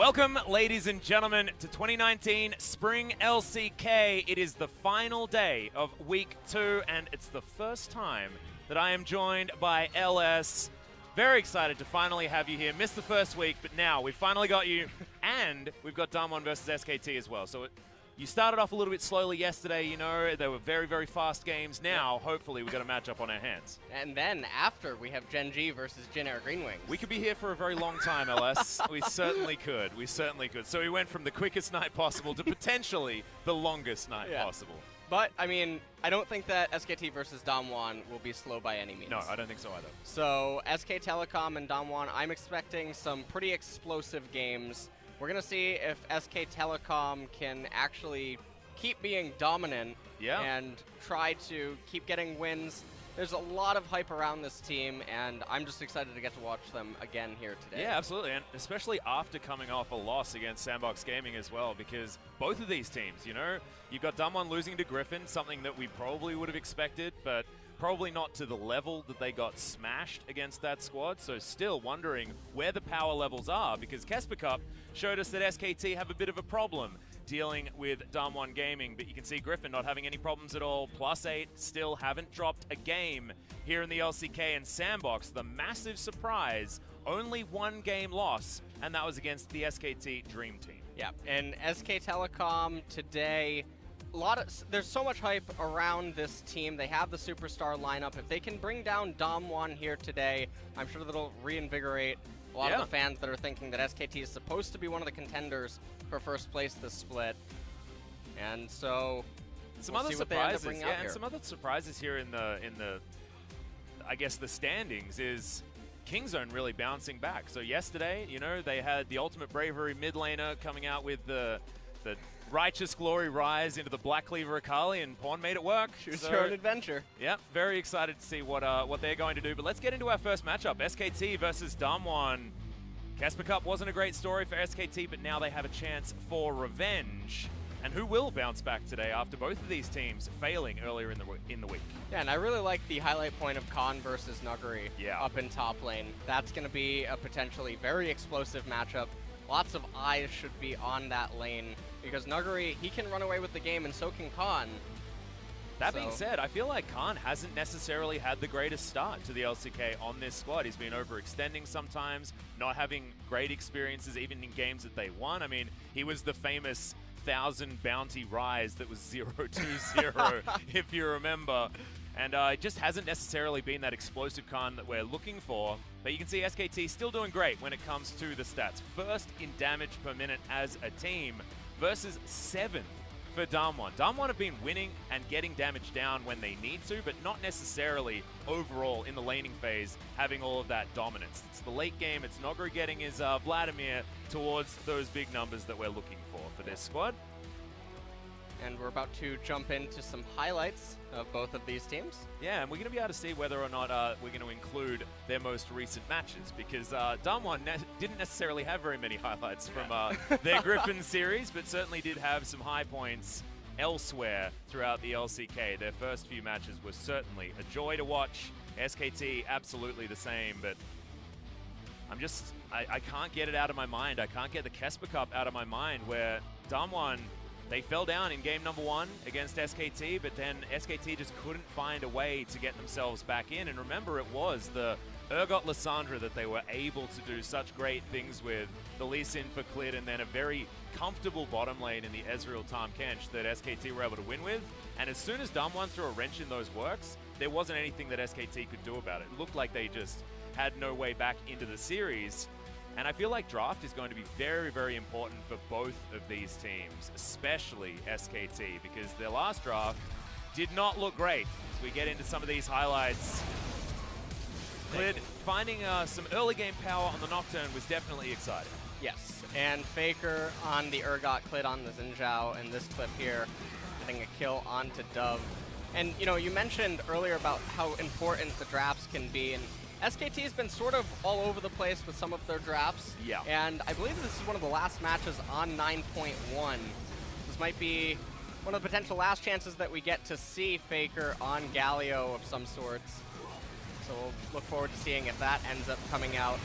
Welcome, ladies and gentlemen, to 2019 Spring LCK. It is the final day of Week 2, and it's the first time that I am joined by LS. Very excited to finally have you here. Missed the first week, but now we've finally got you, and we've got DAMWON versus SKT as well. So you started off a little bit slowly yesterday, you know. They were very, very fast games. Now, hopefully, we've got a matchup on our hands. And then, after, we have Gen G versus Jin Air Green Wings. We could be here for a very long time, LS. We certainly could. We certainly could. So we went from the quickest night possible to potentially the longest night possible. But, I mean, I don't think that SKT versus DAMWON will be slow by any means. No, I don't think so either. So, SK Telecom and DAMWON, I'm expecting some pretty explosive games. We're going to see if SK Telecom can actually keep being dominant and try to keep getting wins. There's a lot of hype around this team, and I'm just excited to get to watch them again here today. Yeah, absolutely, and especially after coming off a loss against DWG Gaming as well, because both of these teams, you know, you've got DAMWON losing to Griffin, something that we probably would have expected, but probably not to the level that they got smashed against that squad, so still wondering where the power levels are, because Kesper Cup showed us that SKT have a bit of a problem dealing with DWG Gaming, but you can see Griffin not having any problems at all. +8 still haven't dropped a game here in the LCK, and Sandbox, the massive surprise, only one game loss, and that was against the SKT Dream Team. Yeah, and SK Telecom today, there's so much hype around this team. They have the superstar lineup. If they can bring down DAMWON here today, I'm sure that'll reinvigorate a lot of the fans that are thinking that SKT is supposed to be one of the contenders for first place this split. And so some other surprises, and some other surprises here in the I guess the standings is Kingzone really bouncing back. So yesterday, you know, they had the ultimate bravery mid laner coming out with the righteous glory rise into the Black Cleaver Akali, and Pawn made it work. Choose your own adventure. Yeah, very excited to see what they're going to do. But let's get into our first matchup, SKT versus DAMWON. Kesper Cup wasn't a great story for SKT, but now they have a chance for revenge. And who will bounce back today after both of these teams failing earlier in the week? Yeah, and I really like the highlight point of Khan versus Nuguri up in top lane. That's going to be a potentially very explosive matchup. Lots of eyes should be on that lane, because Nuguri, he can run away with the game, and so can Khan. That being said, I feel like Khan hasn't necessarily had the greatest start to the LCK on this squad. He's been overextending sometimes, not having great experiences even in games that they won. I mean, he was the famous 1,000 bounty rise that was 0-2-0, if you remember. And it just hasn't necessarily been that explosive Khan that we're looking for. But you can see SKT still doing great when it comes to the stats. First in damage per minute as a team versus 7th for DAMWON. DAMWON have been winning and getting damage down when they need to, but not necessarily overall in the laning phase having all of that dominance. It's the late game. It's Nuguri getting his Vladimir towards those big numbers that we're looking for this squad. And we're about to jump into some highlights of both of these teams. Yeah, and we're going to be able to see whether or not we're going to include their most recent matches, because DAMWON didn't necessarily have very many highlights from their Griffin series, but certainly did have some high points elsewhere throughout the LCK. Their first few matches were certainly a joy to watch. SKT, absolutely the same, but I can't get it out of my mind. I can't get the Kesper Cup out of my mind, where DAMWON, they fell down in game number 1 against SKT, but then SKT just couldn't find a way to get themselves back in. And remember, it was the Urgot Lissandra that they were able to do such great things with, the Lee Sin for Clid, and then a very comfortable bottom lane in the Ezreal Tahm Kench that SKT were able to win with. And as soon as DAMWON threw a wrench in those works, there wasn't anything that SKT could do about it. It looked like they just had no way back into the series. And I feel like draft is going to be very, very important for both of these teams, especially SKT, because their last draft did not look great. As we get into some of these highlights, Clid finding some early game power on the Nocturne was definitely exciting. Yes, and FLICKR on the Urgot, Clid on the Xin Zhao, and this clip here, getting a kill onto Dove. And, you know, you mentioned earlier about how important the drafts can be, and SKT has been sort of all over the place with some of their drafts. Yeah. And I believe this is one of the last matches on 9.1. This might be one of the potential last chances that we get to see FLICKR on Galio of some sorts. So we'll look forward to seeing if that ends up coming out.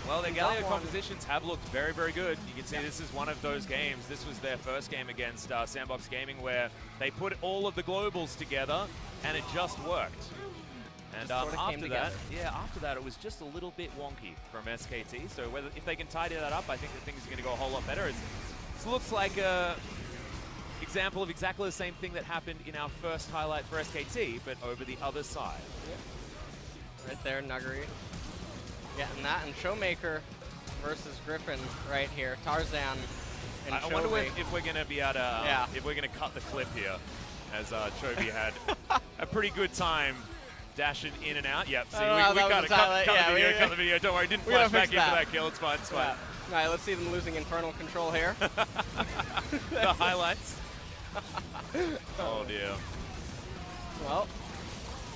Well, their Galio compositions have looked very, very good. You can see this is one of those games. This was their first game against Sandbox Gaming where they put all of the globals together and it just worked. And after that, it was just a little bit wonky from SKT. So if they can tidy that up, I think that things are going to go a whole lot better. This looks like a example of exactly the same thing that happened in our first highlight for SKT, but over the other side. Right there, Nuggery. Getting that, and Showmaker versus Griffin right here. Tarzan and I wonder if we're going to be able to, if we're going to cut the clip here, as Chovy had a pretty good time dashing in and out. Yep, see, we cut the video. Don't worry, didn't flash back into that kill. It's fine, it's fine. All right, let's see them losing infernal control here. The highlights. Oh dear. Well,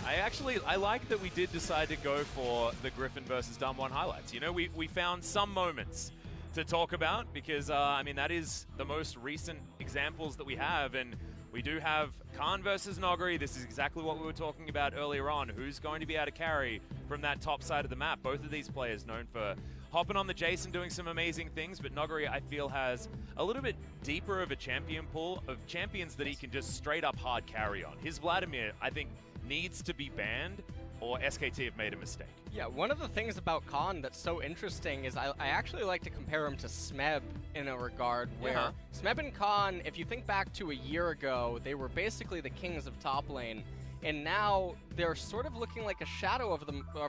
I like that we did decide to go for the Griffin versus DWG highlights. You know, we found some moments to talk about because, I mean, that is the most recent examples that we have. And we do have Khan versus Noggery. This is exactly what we were talking about earlier on. Who's going to be able to carry from that top side of the map? Both of these players known for hopping on the Jason, doing some amazing things, but Noggery, I feel, has a little bit deeper of a champion pool of champions that he can just straight up hard carry on. His Vladimir, I think, needs to be banned, or SKT have made a mistake. Yeah, one of the things about Khan that's so interesting is I actually like to compare him to Smeb in a regard where Smeb and Khan, if you think back to a year ago, they were basically the kings of top lane. And now they're sort of looking like a shadow of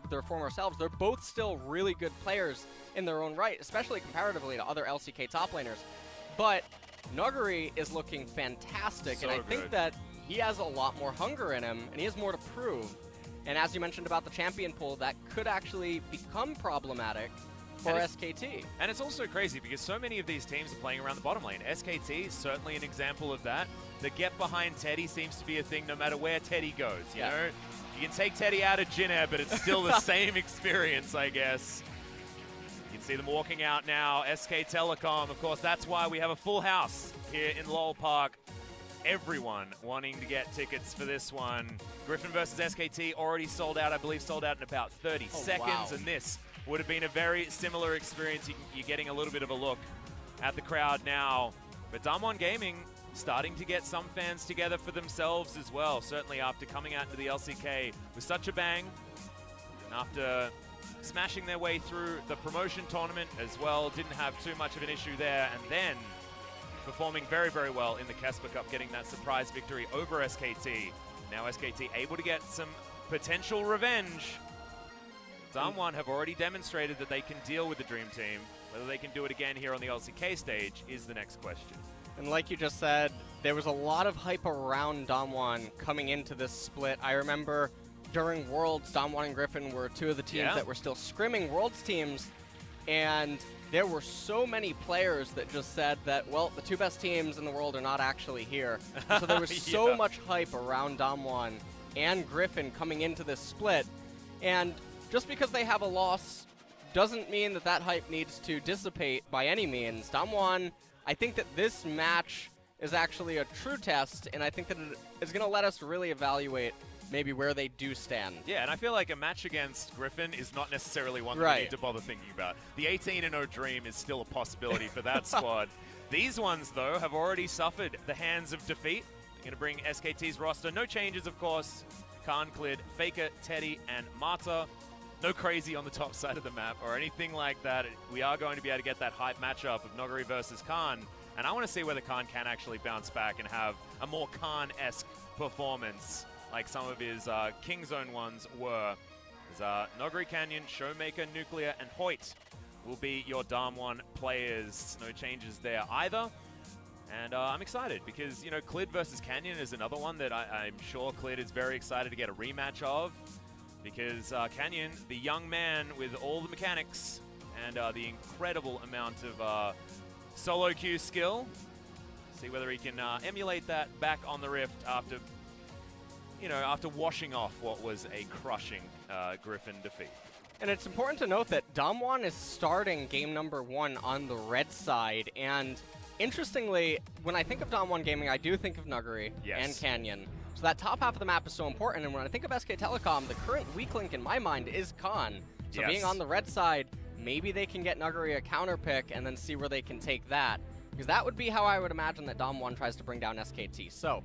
their former selves. They're both still really good players in their own right, especially comparatively to other LCK top laners. But Nuggery is looking fantastic, and I think that he has a lot more hunger in him, and he has more to prove. And as you mentioned about the champion pool, that could actually become problematic for SKT. And it's also crazy because so many of these teams are playing around the bottom lane. SKT is certainly an example of that. The get behind Teddy seems to be a thing no matter where Teddy goes. You know, you can take Teddy out of Jin Air, but it's still the same experience, I guess. You can see them walking out now. SK Telecom, of course, that's why we have a full house here in Lowell Park. Everyone wanting to get tickets for this one. Griffin versus SKT already sold out, I believe sold out in about 30 seconds, and this would have been a very similar experience. You're getting a little bit of a look at the crowd now. But DWG Gaming starting to get some fans together for themselves as well, certainly after coming out into the LCK with such a bang, and after smashing their way through the promotion tournament as well, didn't have too much of an issue there, and then performing very, very well in the Casper Cup, getting that surprise victory over SKT. Now SKT able to get some potential revenge. DWG have already demonstrated that they can deal with the Dream Team. Whether they can do it again here on the LCK stage is the next question. And like you just said, there was a lot of hype around DWG coming into this split. I remember during Worlds, DWG and Griffin were two of the teams that were still scrimming Worlds teams, and there were so many players that just said that, well, the two best teams in the world are not actually here. So there was so much hype around DWG and Griffin coming into this split, and just because they have a loss doesn't mean that that hype needs to dissipate by any means. DWG, I think that this match is actually a true test, and I think that it's going to let us really evaluate maybe where they do stand. Yeah, and I feel like a match against Griffin is not necessarily one that we need to bother thinking about. The 18-0 dream is still a possibility for that squad. These ones, though, have already suffered the hands of defeat. They're going to bring SKT's roster. No changes, of course. Khan cleared FLICKR, Teddy, and Marta. No crazy on the top side of the map or anything like that. We are going to be able to get that hype matchup of Noggery versus Khan. And I want to see whether Khan can actually bounce back and have a more Khan-esque performance like some of his King Zone ones were. Noggery Canyon, Showmaker, Nuclear, and Hoyt will be your DAMWON players. No changes there either. And I'm excited because, you know, Clid versus Canyon is another one that I'm sure Clid is very excited to get a rematch of. Because Canyon, the young man with all the mechanics and the incredible amount of solo queue skill, see whether he can emulate that back on the Rift after, you know, after washing off what was a crushing Griffin defeat. And it's important to note that DWG is starting game number 1 on the red side, and interestingly, when I think of DWG Gaming, I do think of Nuggery and Canyon. So that top half of the map is so important, and when I think of SK Telecom, the current weak link in my mind is Khan. So being on the red side, maybe they can get Nuguri a counter pick and then see where they can take that. Because that would be how I would imagine that DAMWON tries to bring down SKT. So,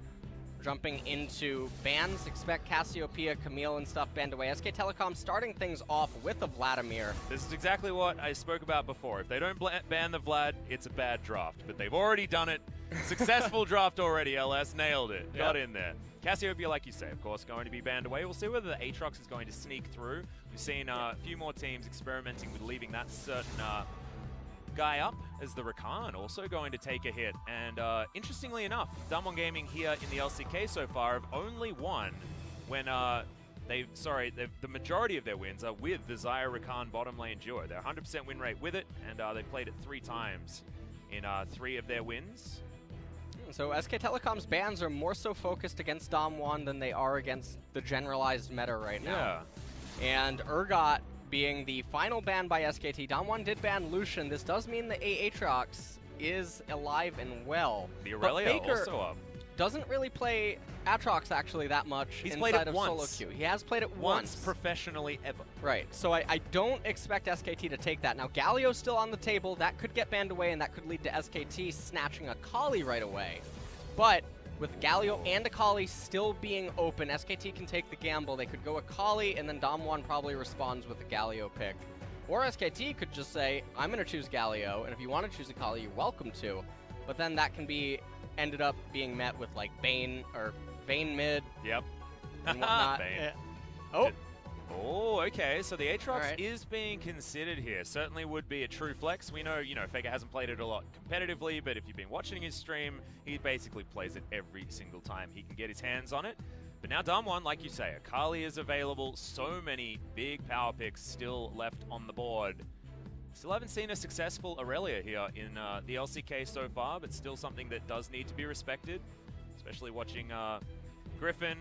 jumping into bans, expect Cassiopeia, Camille, and stuff banned away. SK Telecom starting things off with a Vladimir. This is exactly what I spoke about before. If they don't ban the Vlad, it's a bad draft. But they've already done it. Successful draft already, LS. Nailed it. Yep. Got in there. Cassiopeia, like you say, of course, going to be banned away. We'll see whether the Aatrox is going to sneak through. We've seen a few more teams experimenting with leaving that certain guy up as the Rakan, also going to take a hit. And interestingly enough, DWG Gaming here in the LCK so far have only won when the majority of their wins are with the Xayah Rakan bottom lane duo. They're 100% win rate with it, and they played it 3 times in 3 of their wins. So SK Telecom's bans are more so focused against DAMWON than they are against the generalized meta right now. Yeah. And Urgot being the final ban by SKT, DAMWON did ban Lucian. This does mean the Aatrox is alive and well. The Aurelia also up. Doesn't really play Aatrox actually that much inside of solo queue. He has played it once professionally ever. Right, so I don't expect SKT to take that. Now Galio's still on the table. That could get banned away, and that could lead to SKT snatching a Kali right away. But with Galio and Akali still being open, SKT can take the gamble. They could go Akali, and then DAMWON probably responds with a Galio pick. Or SKT could just say, I'm going to choose Galio, and if you want to choose Akali, you're welcome to. But then that can be ended up being met with like Vayne or Vayne mid. Yep. And whatnot. Oh, okay. So the Aatrox is being considered here. Certainly would be a true flex. We know, FLICKR hasn't played it a lot competitively, but if you've been watching his stream, he basically plays it every single time he can get his hands on it. But now DAMWON, like you say, Akali is available. So many big power picks still left on the board. Still haven't seen a successful Aurelia here in the LCK so far, but still something that does need to be respected, especially watching Griffin.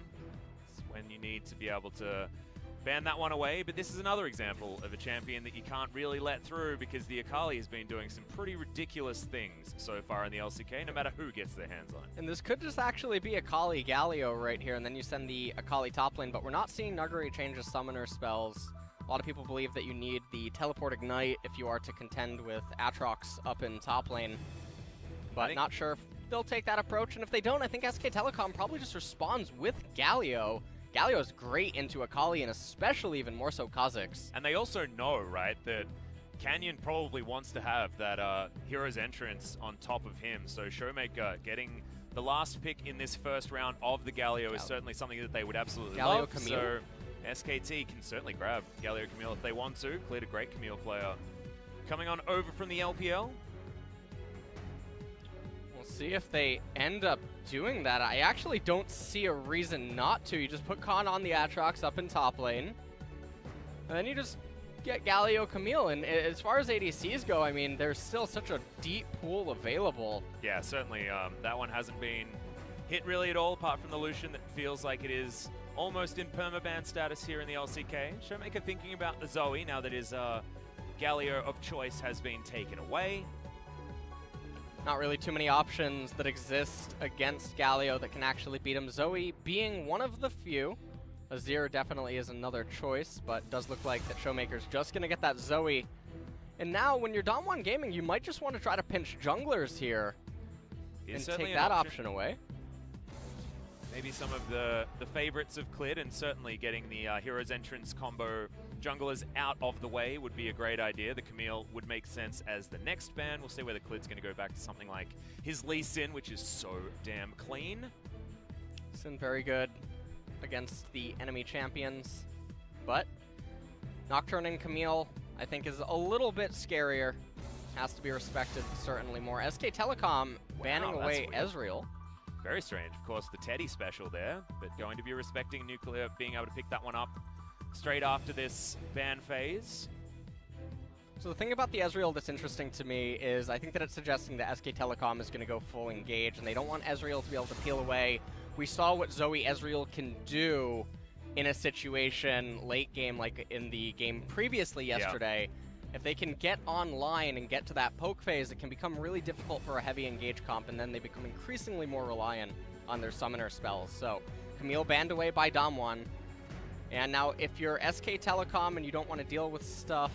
It's when you need to be able to ban that one away, but this is another example of a champion that you can't really let through because the Akali has been doing some pretty ridiculous things so far in the LCK, no matter who gets their hands on it. And this could just actually be Akali Galio right here, and then you send the Akali top lane, but we're not seeing Nuguri change his summoner spells. A lot of people believe that you need the Teleport Ignite if you are to contend with Aatrox up in top lane, but not sure if they'll take that approach, and if they don't, I think SK Telecom probably just responds with Galio. Galio is great into Akali, and especially even more so Kha'Zix. And they also know, right, that Canyon probably wants to have that Hero's Entrance on top of him. So Showmaker getting the last pick in this first round of the Galio is certainly something that they would absolutely love. Camille. So SKT can certainly grab Galio Camille if they want to. Cleared a great Camille player. Coming on over from the LPL. We'll see if they end up doing that. I actually don't see a reason not to. You just put Khan on the Aatrox up in top lane, and then you just get Galio Camille. And as far as ADCs go, I mean, there's still such a deep pool available. Yeah, certainly. That one hasn't been hit really at all, apart from the Lucian that feels like it is almost in permaban status here in the LCK. Showmaker thinking about the Zoe now that his Galio of choice has been taken away. Not really too many options that exist against Galio that can actually beat him. Zoe being one of the few. Azir definitely is another choice, but does look like that Showmaker's just going to get that Zoe. And now, when you're DWG Gaming, you might just want to try to pinch junglers here and take that option away. Maybe some of the favorites of Clid, and certainly getting the Hero's Entrance combo junglers out of the way would be a great idea. The Camille would make sense as the next ban. We'll see whether Clid's going to go back to something like his Lee Sin, which is so damn clean. Sin very good against the enemy champions, but Nocturne and Camille, I think, is a little bit scarier. Has to be respected certainly more. SK Telecom banning away Ezreal. Very strange. Of course, the Teddy special there, but going to be respecting Nuclear, being able to pick that one up straight after this ban phase. So the thing about the Ezreal that's interesting to me is I think that it's suggesting that SK Telecom is going to go full engage, and they don't want Ezreal to be able to peel away. We saw what Zoe Ezreal can do in a situation late game, like in the game previously yesterday. Yeah. If they can get online and get to that poke phase, it can become really difficult for a heavy engage comp, and then they become increasingly more reliant on their summoner spells. So Camille banned away by DAMWON. And now if you're SK Telecom and you don't want to deal with stuff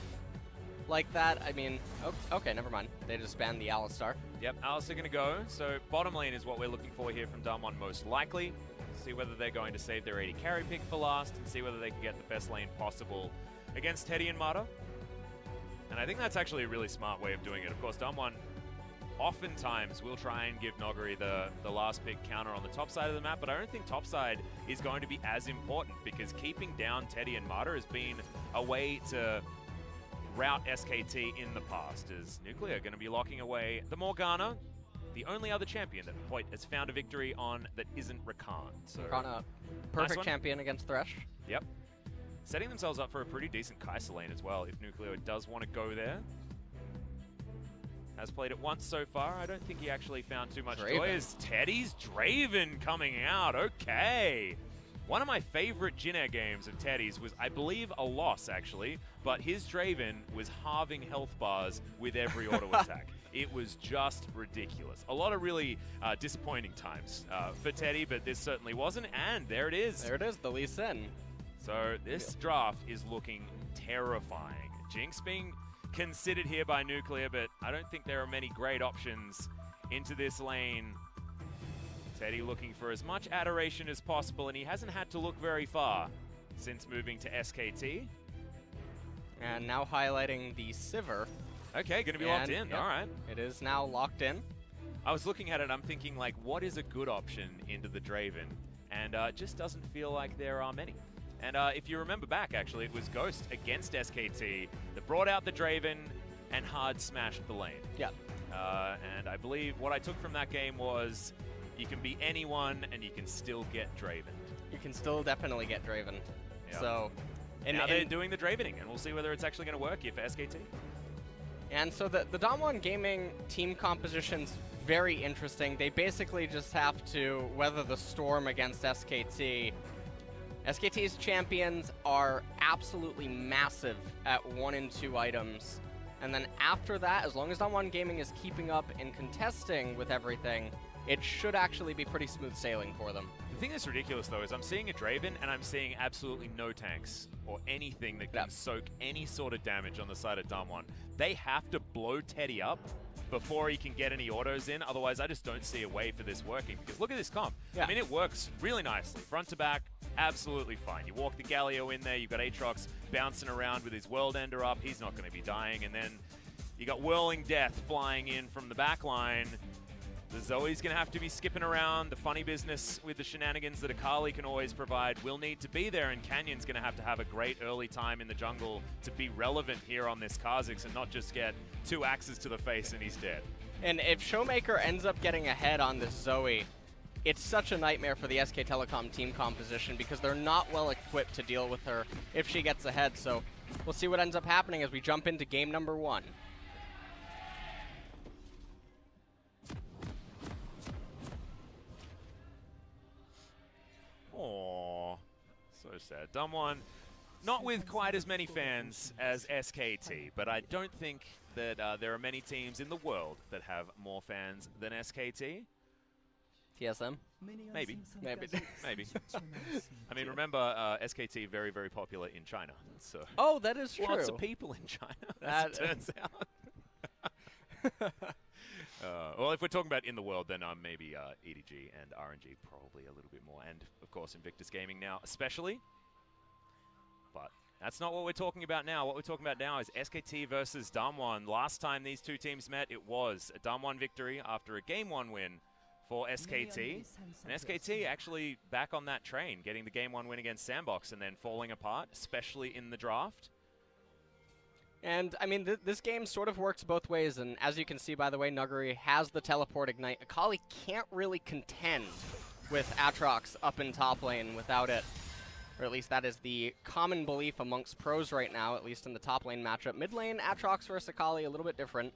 like that. I mean, okay, never mind. They just banned the Alistar. Yep, Alistar going to go. So bottom lane is what we're looking for here from DAMWON most likely. See whether they're going to save their AD carry pick for last and see whether they can get the best lane possible against Teddy and Mata. And I think that's actually a really smart way of doing it. Of course, DAMWON oftentimes will try and give Noguri the last pick counter on the top side of the map, but I don't think top side is going to be as important because keeping down Teddy and Mata has been a way to route SKT in the past, as Nuclear are going to be locking away the Morgana, the only other champion that Point has found a victory on that isn't Rakan. So Rakan, perfect champion against Thresh. Yep. Setting themselves up for a pretty decent Kai'Sa lane as well if Nuclear does want to go there. Has played it once so far. I don't think he actually found too much joy as Teddy's Draven coming out. Okay. One of my favorite Jin games of Teddy's was, I believe, a loss, actually, but his Draven was halving health bars with every auto attack. It was just ridiculous. A lot of really disappointing times for Teddy, but this certainly wasn't, and there it is. There it is, the Lee Sin. So this draft is looking terrifying. Jinx being considered here by Nuclear, but I don't think there are many great options into this lane. Teddy looking for as much adoration as possible, and he hasn't had to look very far since moving to SKT. And now highlighting the Sivir. Okay, going to be locked in. Yep, all right. It is now locked in. I was looking at it, I'm thinking, like, what is a good option into the Draven? And it just doesn't feel like there are many. And if you remember back, actually, it was Ghost against SKT that brought out the Draven and hard smashed the lane. Yeah. And I believe what I took from that game was you can be anyone and you can still get Draven. You can still definitely get Draven. Yep. So, now they're doing the Dravening, and we'll see whether it's actually going to work here for SKT. And so the DWG Gaming team composition's very interesting. They basically just have to weather the storm against SKT. SKT's champions are absolutely massive at 1 and 2 items. And then after that, as long as DWG Gaming is keeping up and contesting with everything, it should actually be pretty smooth sailing for them. The thing that's ridiculous, though, is I'm seeing a Draven and I'm seeing absolutely no tanks or anything that can soak any sort of damage on the side of DWG. They have to blow Teddy up before he can get any autos in. Otherwise, I just don't see a way for this working. Because look at this comp. Yeah. I mean, it works really nicely. Front to back, absolutely fine. You walk the Galio in there, you've got Aatrox bouncing around with his World Ender up. He's not going to be dying. And then you got Whirling Death flying in from the back line. The Zoe's going to have to be skipping around. The funny business with the shenanigans that Akali can always provide will need to be there, and Canyon's going to have a great early time in the jungle to be relevant here on this Kha'Zix and not just get 2 axes to the face and he's dead. And if Showmaker ends up getting ahead on this Zoe, it's such a nightmare for the SK Telecom team composition because they're not well equipped to deal with her if she gets ahead. So we'll see what ends up happening as we jump into game number 1. Aww, so sad. DWG, not with quite as many fans as SKT, but I don't think that there are many teams in the world that have more fans than SKT. TSM? Maybe. Maybe. I mean, remember, SKT very, very popular in China. So oh, that is true. Lots of people in China, as it turns out. Well, if we're talking about in the world, then maybe EDG and RNG probably a little bit more. And, of course, Invictus Gaming now especially. But that's not what we're talking about now. What we're talking about now is SKT versus DWG. Last time these two teams met, it was a DWG victory after a Game 1 win for SKT. And SKT actually back on that train, getting the Game 1 win against Sandbox and then falling apart, especially in the draft. And, I mean, this game sort of works both ways, and as you can see, by the way, Nuguri has the Teleport Ignite. Akali can't really contend with Aatrox up in top lane without it. Or at least that is the common belief amongst pros right now, at least in the top lane matchup. Mid lane, Aatrox versus Akali, a little bit different.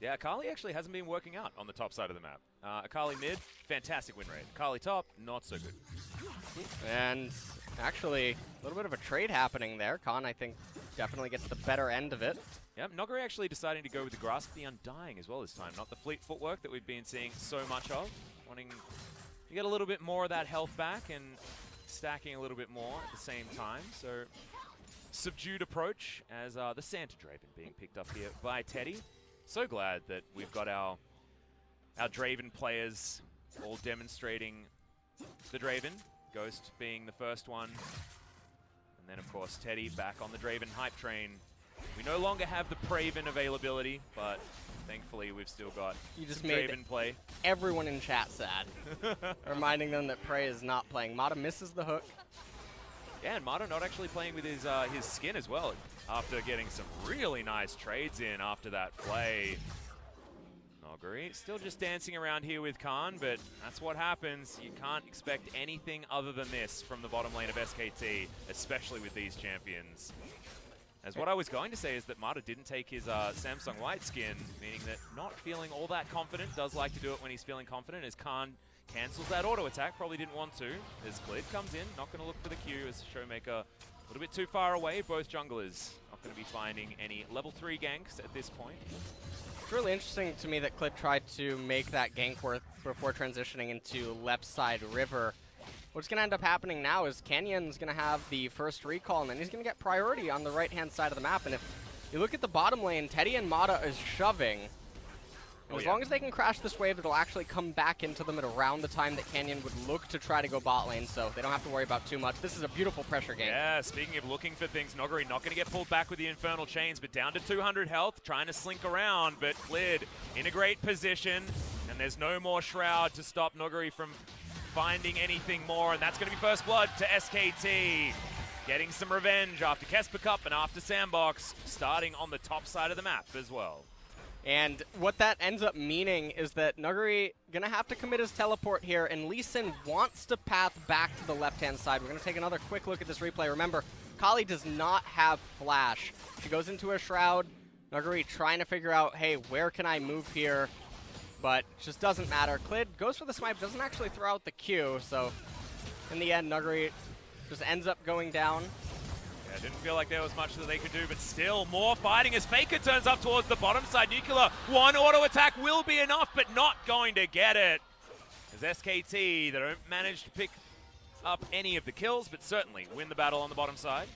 Yeah, Akali actually hasn't been working out on the top side of the map. Akali mid, fantastic win rate. Akali top, not so good. And actually, a little bit of a trade happening there. Khan, I think, definitely gets the better end of it. Yep, Noguri actually deciding to go with the Grasp of the Undying as well this time. Not the fleet footwork that we've been seeing so much of. Wanting to get a little bit more of that health back and stacking a little bit more at the same time. So subdued approach as the Santa Draven being picked up here by Teddy. So glad that we've got our Draven players all demonstrating the Draven. Ghost being the first one. And then, of course, Teddy back on the Draven hype train. We no longer have the Praven availability, but thankfully we've still got some Draven play. Everyone in chat sad. Reminding them that Prey is not playing. Mata misses the hook. Yeah, and Mata not actually playing with his skin as well, after getting some really nice trades in after that play. Noguri still just dancing around here with Khan, but that's what happens. You can't expect anything other than this from the bottom lane of SKT, especially with these champions. As what I was going to say is that Mata didn't take his Samsung White skin, meaning that not feeling all that confident, does like to do it when he's feeling confident, as Khan cancels that auto attack, probably didn't want to, as Clid comes in, not going to look for the Q, as Showmaker a little bit too far away, both junglers not going to be finding any level 3 ganks at this point. It's really interesting to me that Clid tried to make that gank before transitioning into left side river. What's going to end up happening now is Canyon's going to have the first recall, and then he's going to get priority on the right-hand side of the map. And if you look at the bottom lane, Teddy and Mata is shoving. And as long as they can crash this wave, it'll actually come back into them at around the time that Canyon would look to try to go bot lane, so they don't have to worry about too much. This is a beautiful pressure game. Yeah, speaking of looking for things, Noguri not going to get pulled back with the Infernal Chains, but down to 200 health, trying to slink around, but Clid in a great position, and there's no more Shroud to stop Noguri from finding anything more, and that's going to be first blood to SKT. Getting some revenge after Kesper Cup and after Sandbox, starting on the top side of the map as well. And what that ends up meaning is that Nuguri going to have to commit his teleport here, and Lee Sin wants to path back to the left-hand side. We're going to take another quick look at this replay. Remember, Kali does not have flash. She goes into a Shroud. Nuguri trying to figure out, hey, where can I move here? But it just doesn't matter. Clid goes for the swipe, doesn't actually throw out the Q, so in the end, Nuguri just ends up going down. Yeah, didn't feel like there was much that they could do, but still more fighting as FLICKR turns up towards the bottom side. Nuclear, one auto attack will be enough, but not going to get it. As SKT, they don't manage to pick up any of the kills, but certainly win the battle on the bottom side.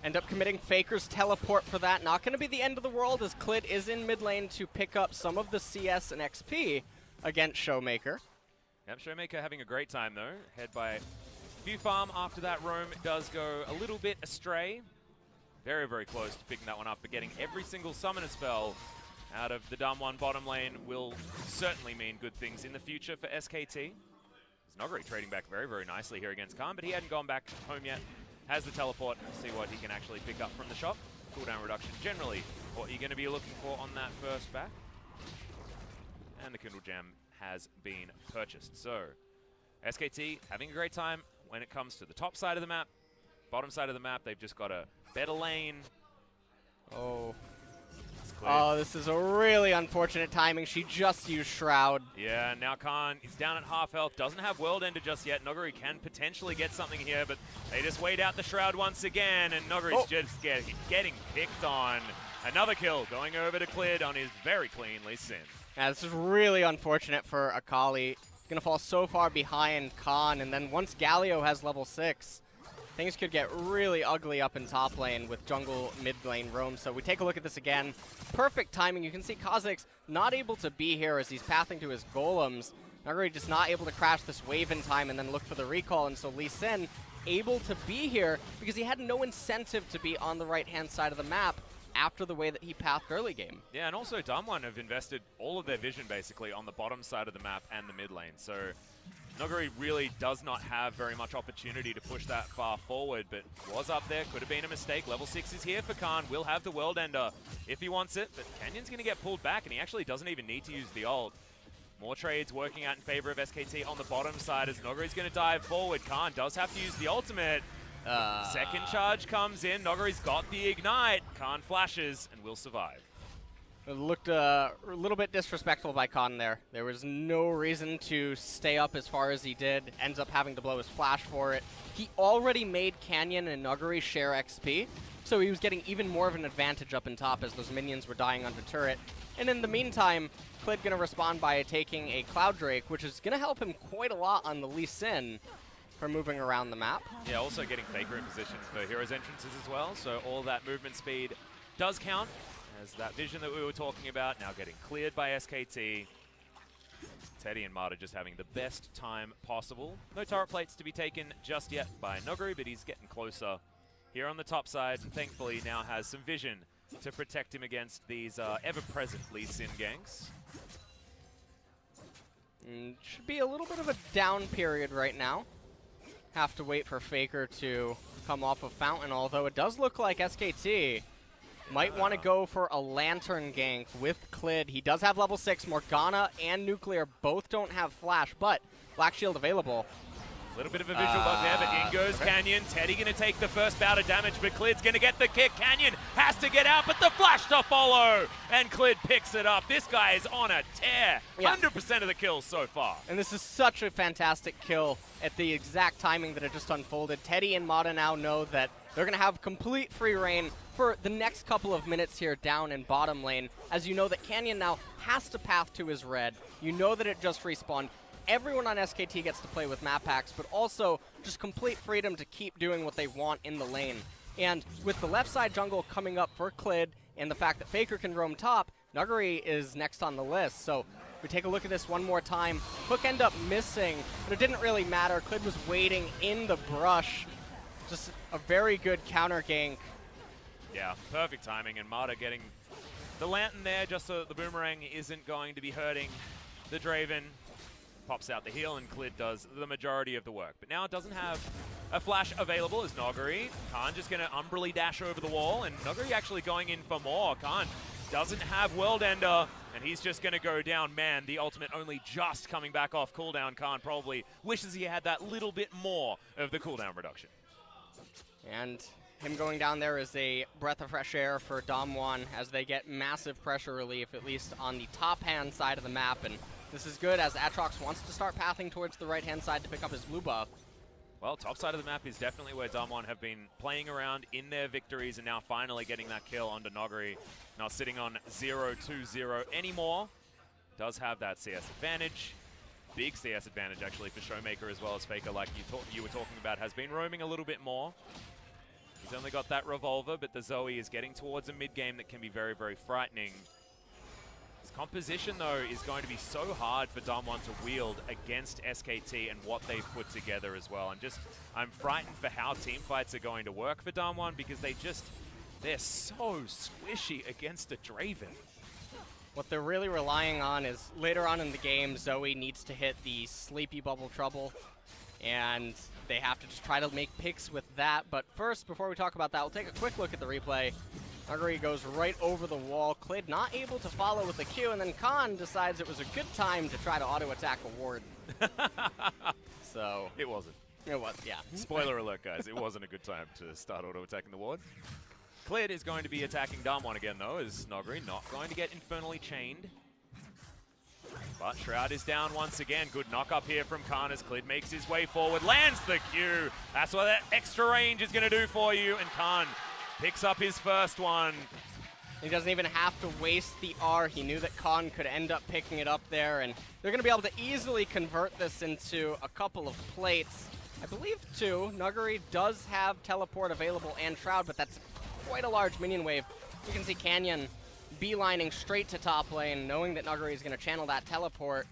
End up committing FLICKR's teleport for that. Not going to be the end of the world, as Clid is in mid lane to pick up some of the CS and XP against Showmaker. Yep, Showmaker having a great time though. Head by few farm after that roam does go a little bit astray. Very, very close to picking that one up, but getting every single summoner spell out of the DAMWON bottom lane will certainly mean good things in the future for SKT. Noguri trading back very, very nicely here against Khan, but he hadn't gone back home yet. Has the teleport, see what he can actually pick up from the shop. Cooldown reduction, generally what you're going to be looking for on that first back. And the Kindle Gem has been purchased. So, SKT having a great time when it comes to the top side of the map. Bottom side of the map, they've just got a better lane. Oh. Oh, this is a really unfortunate timing. She just used Shroud. Yeah, now Khan is down at half health. Doesn't have World Ender just yet. Noguri can potentially get something here, but they just wait out the Shroud once again, and Noguri's just getting picked on. Another kill going over to Clid on his very clean Lee Sin. Yeah, this is really unfortunate for Akali. He's going to fall so far behind Khan, and then once Galio has level 6, things could get really ugly up in top lane with jungle mid lane roam. So we take a look at this again. Perfect timing. You can see Kha'Zix not able to be here as he's pathing to his golems. Nuguri just not able to crash this wave in time and then look for the recall. And so Lee Sin able to be here because he had no incentive to be on the right-hand side of the map after the way that he pathed early game. Yeah, and also DAMWON have invested all of their vision basically on the bottom side of the map and the mid lane. So Noguri really does not have very much opportunity to push that far forward, but was up there, could have been a mistake. Level 6 is here for Khan, will have the World Ender if he wants it, but Canyon's going to get pulled back, and he actually doesn't even need to use the ult. More trades working out in favor of SKT on the bottom side as Noguri's going to dive forward. Khan does have to use the ultimate. Second charge comes in, Noguri's got the ignite. Khan flashes and will survive. It looked a little bit disrespectful by Khan there. There was no reason to stay up as far as he did. Ends up having to blow his flash for it. He already made Canyon and Nuguri share XP, so he was getting even more of an advantage up in top as those minions were dying under turret. And in the meantime, Clid going to respond by taking a Cloud Drake, which is going to help him quite a lot on the Lee Sin. for moving around the map. Yeah, also getting FLICKR in position for Heroes entrances as well, so all that movement speed does count, as that vision that we were talking about now getting cleared by SKT. Teddy and Marta just having the best time possible. No turret plates to be taken just yet by Noguri, but he's getting closer here on the top side, and thankfully now has some vision to protect him against these ever-present Lee Sin ganks. Should be a little bit of a down period right now. Have to wait for FLICKR to come off of Fountain, although it does look like SKT might want to go for a Lantern gank with Clid. He does have level 6. Morgana and Nuclear both don't have Flash, but Black Shield available. A little bit of a visual bug there, but in goes Canyon. Teddy going to take the first bout of damage, but Clid's going to get the kick. Canyon has to get out, but the flash to follow, and Clid picks it up. This guy is on a tear. 100% of the kills so far. And this is such a fantastic kill at the exact timing that it just unfolded. Teddy and Mata now know that they're going to have complete free reign for the next couple of minutes here down in bottom lane, as you know that Canyon now has to path to his red. You know that it just respawned. Everyone on SKT gets to play with map packs, but also just complete freedom to keep doing what they want in the lane. And with the left side jungle coming up for Clid and the fact that FLICKR can roam top, Nuguri is next on the list. So if we take a look at this one more time, Hook ended up missing, but it didn't really matter. Clid was waiting in the brush. Just a very good counter gank. Yeah, perfect timing, and Marta getting the Lantern there just so that the Boomerang isn't going to be hurting the Draven. Pops out the heal, and Clid does the majority of the work. But now it doesn't have a flash available as Noguri. Khan just going to umbrally dash over the wall, and Noguri actually going in for more. Khan doesn't have World Ender, and he's just going to go down. Man, the ultimate only just coming back off cooldown. Khan probably wishes he had that little bit more of the cooldown reduction. And him going down there is a breath of fresh air for DAMWON as they get massive pressure relief, at least on the top-hand side of the map. And this is good as Aatrox wants to start pathing towards the right-hand side to pick up his blue buff. Well, top side of the map is definitely where DAMWON have been playing around in their victories, and now finally getting that kill onto Noguri. Not sitting on 0-2-0 anymore. Does have that CS advantage. Big CS advantage, actually, for Showmaker as well as FLICKR, like you were talking about, has been roaming a little bit more. He's only got that revolver, but the Zoe is getting towards a mid-game that can be very, very frightening. His composition, though, is going to be so hard for DAMWON to wield against SKT and what they've put together as well. I'm frightened for how team fights are going to work for DAMWON, because they're so squishy against a Draven. What they're really relying on is later on in the game, Zoe needs to hit the Sleepy Bubble Trouble, and they have to just try to make picks with that. But first, before we talk about that, we'll take a quick look at the replay. Nuguri goes right over the wall. Clid not able to follow with the Q, and then Khan decides it was a good time to try to auto-attack a ward. So it wasn't. It was, yeah. Spoiler alert, guys. It wasn't a good time to start auto-attacking the ward. Clid is going to be attacking DAMWON again, though, as Noguri not going to get infernally chained. But Shroud is down once again. Good knock up here from Khan as Clid makes his way forward. Lands the Q. That's what that extra range is going to do for you. And Khan picks up his first one. He doesn't even have to waste the R. He knew that Khan could end up picking it up there. And they're going to be able to easily convert this into a couple of plates. I believe 2. Nuguri does have teleport available and Shroud, but that's quite a large minion wave. You can see Canyon beelining straight to top lane, knowing that Nuguri is going to channel that teleport.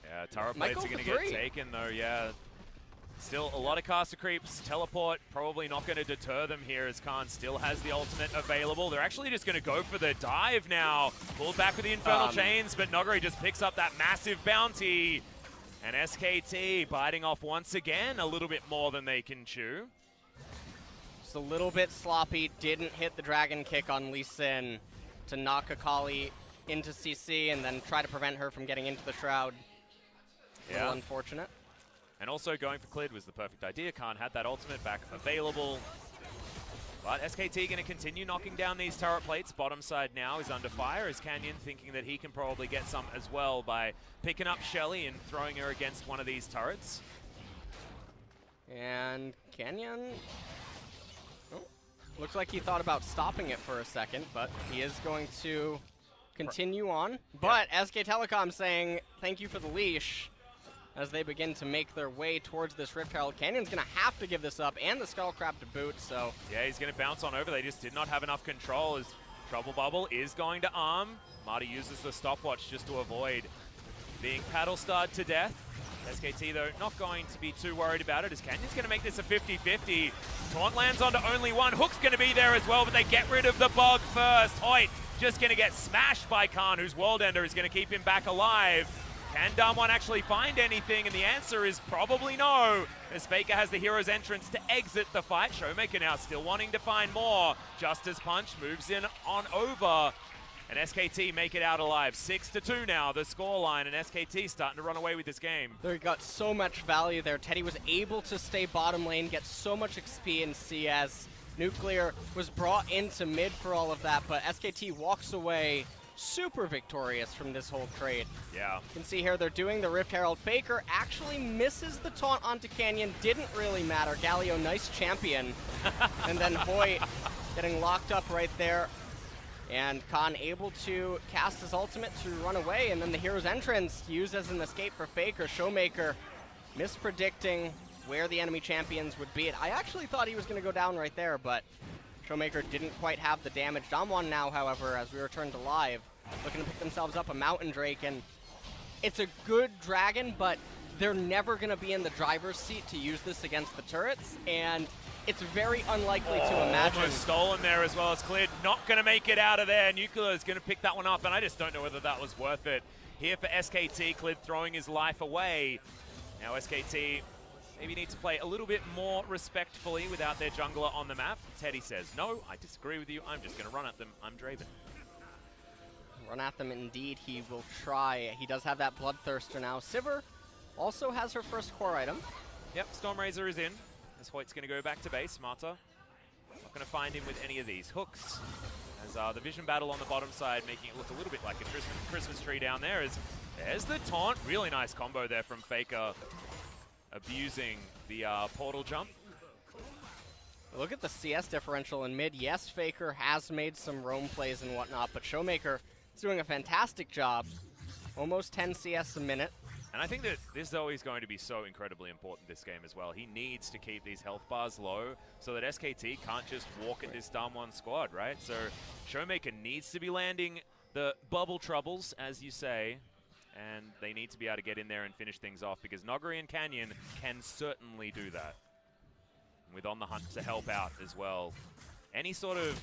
Yeah, turret plates are going to get taken, though, yeah. Still a lot of caster creeps. Teleport probably not going to deter them here, as Khan still has the ultimate available. They're actually just going to go for the dive now. Pulled back with the Infernal Chains, but Noguri just picks up that massive bounty. And SKT biting off once again a little bit more than they can chew. Just a little bit sloppy. Didn't hit the Dragon Kick on Lee Sin to knock Akali into CC and then try to prevent her from getting into the Shroud. Yeah. A little unfortunate. And also going for Clid was the perfect idea. Khan had that ultimate back available. But SKT going to continue knocking down these turret plates. Bottom side now is under fire, as Canyon thinking that he can probably get some as well by picking up Shelly and throwing her against one of these turrets. And Canyon... looks like he thought about stopping it for a second, but he is going to continue on. But SK Telecom saying, thank you for the leash. as they begin to make their way towards this Rift Herald. Canyon's going to have to give this up, and the Skull Crab to boot, so... Yeah, he's going to bounce on over. They just did not have enough control as Trouble Bubble is going to arm. Marty uses the stopwatch just to avoid being paddle starred to death. SKT, though, not going to be too worried about it, as Canyon's going to make this a 50-50. Taunt lands onto only one. Hook's going to be there as well, but they get rid of the bug first. Hoyt just going to get smashed by Khan, whose World Ender is going to keep him back alive. Can DAMWON actually find anything? And the answer is probably no, as FLICKR has the hero's entrance to exit the fight. Showmaker now still wanting to find more. Justice Punch moves in on over. And SKT make it out alive. 6-2 now, the scoreline, and SKT starting to run away with this game. They got so much value there. Teddy was able to stay bottom lane, get so much XP in CS. Nuclear was brought into mid for all of that, but SKT walks away super victorious from this whole trade. Yeah. You can see here they're doing the Rift Herald. FLICKR actually misses the taunt onto Canyon. Didn't really matter. Galio, nice champion. And then Hoyt getting locked up right there. And Khan able to cast his ultimate to run away, and then the hero's entrance used as an escape for FLICKR. Showmaker mispredicting where the enemy champions would be. I actually thought he was going to go down right there, but Showmaker didn't quite have the damage. DAMWON now, however, as we return to live, looking to pick themselves up a Mountain Drake, and it's a good dragon, but they're never going to be in the driver's seat to use this against the turrets, and it's very unlikely to imagine. Almost stolen there as well as cleared. Not going to make it out of there. Nuclear is going to pick that one up, and I just don't know whether that was worth it. Here for SKT, Clid throwing his life away. Now SKT maybe need to play a little bit more respectfully without their jungler on the map. Teddy says, no, I disagree with you. I'm just going to run at them. I'm Draven. Run at them indeed, he will try. He does have that Bloodthirster now. Sivir also has her first core item. Yep, Stormrazor is in. As Hoyt's going to go back to base. Marta not going to find him with any of these hooks. As the vision battle on the bottom side making it look a little bit like a Christmas tree down there. As there's the taunt. Really nice combo there from FLICKR, abusing the portal jump. Look at the CS differential in mid. Yes, FLICKR has made some roam plays and whatnot, but Showmaker is doing a fantastic job. Almost 10 CS a minute. And I think that this though is going to be so incredibly important this game as well. He needs to keep these health bars low so that SKT can't just walk at this DAMWON squad, right? So Showmaker needs to be landing the bubble troubles, as you say, and they need to be able to get in there and finish things off, because Noguri and Canyon can certainly do that. With On the Hunt to help out as well. Any sort of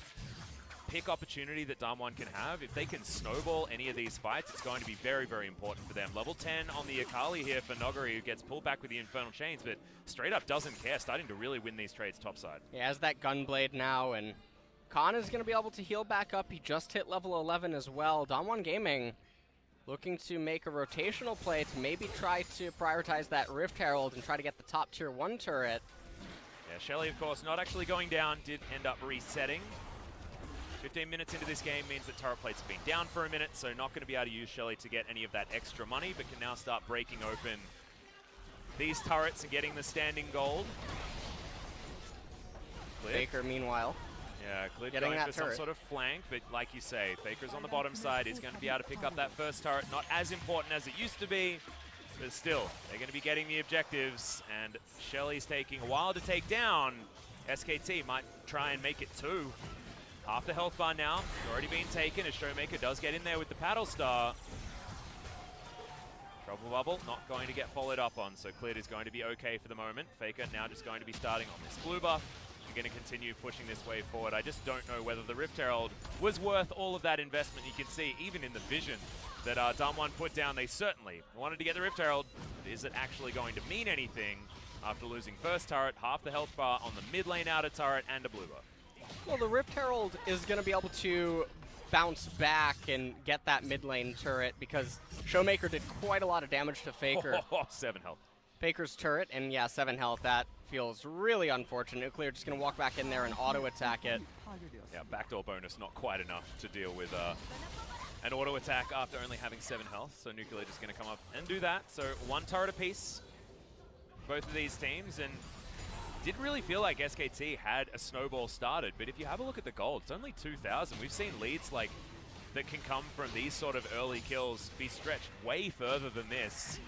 pick opportunity that DAMWON can have, if they can snowball any of these fights, it's going to be very, very important for them. Level 10 on the Akali here for Noguri, who gets pulled back with the Infernal Chains, but straight up doesn't care, starting to really win these trades topside. He has that Gunblade now, and Khan is going to be able to heal back up. He just hit level 11 as well. DAMWON Gaming looking to make a rotational play to maybe try to prioritize that Rift Herald and try to get the top tier 1 turret. Yeah, Shelly, of course, not actually going down, did end up resetting. 15 minutes into this game means that turret plates have been down for a minute, so not going to be able to use Shelly to get any of that extra money, but can now start breaking open these turrets and getting the standing gold. FLICKR, meanwhile. Yeah, Clid getting going that for some turret. sort of flank, but like you say, FLICKR's on the bottom side. He's going to be able to pick up that first turret. Not as important as it used to be, but still, they're going to be getting the objectives, and Shelly's taking a while to take down. SKT might try and make it 2. Half the health bar now, already been taken, as Showmaker does get in there with the Paddle Star. Trouble Bubble not going to get followed up on, so Clid is going to be okay for the moment. FLICKR now just going to be starting on this blue buff. We're going to continue pushing this way forward. I just don't know whether the Rift Herald was worth all of that investment. You can see, even in the vision that DAMWON put down, they certainly wanted to get the Rift Herald. But is it actually going to mean anything after losing first turret, half the health bar on the mid lane outer turret, and a blue buff? Well, the Rift Herald is going to be able to bounce back and get that mid lane turret, because Showmaker did quite a lot of damage to FLICKR. 7 health. FLICKR's turret, and yeah, 7 health. That feels really unfortunate. Nuclear just going to walk back in there and auto-attack it. Yeah, backdoor bonus not quite enough to deal with an auto-attack after only having 7 health, so Nuclear just going to come up and do that. So 1 turret apiece, both of these teams, and didn't really feel like SKT had a snowball started, but if you have a look at the gold, it's only 2,000. We've seen leads like that can come from these sort of early kills be stretched way further than this.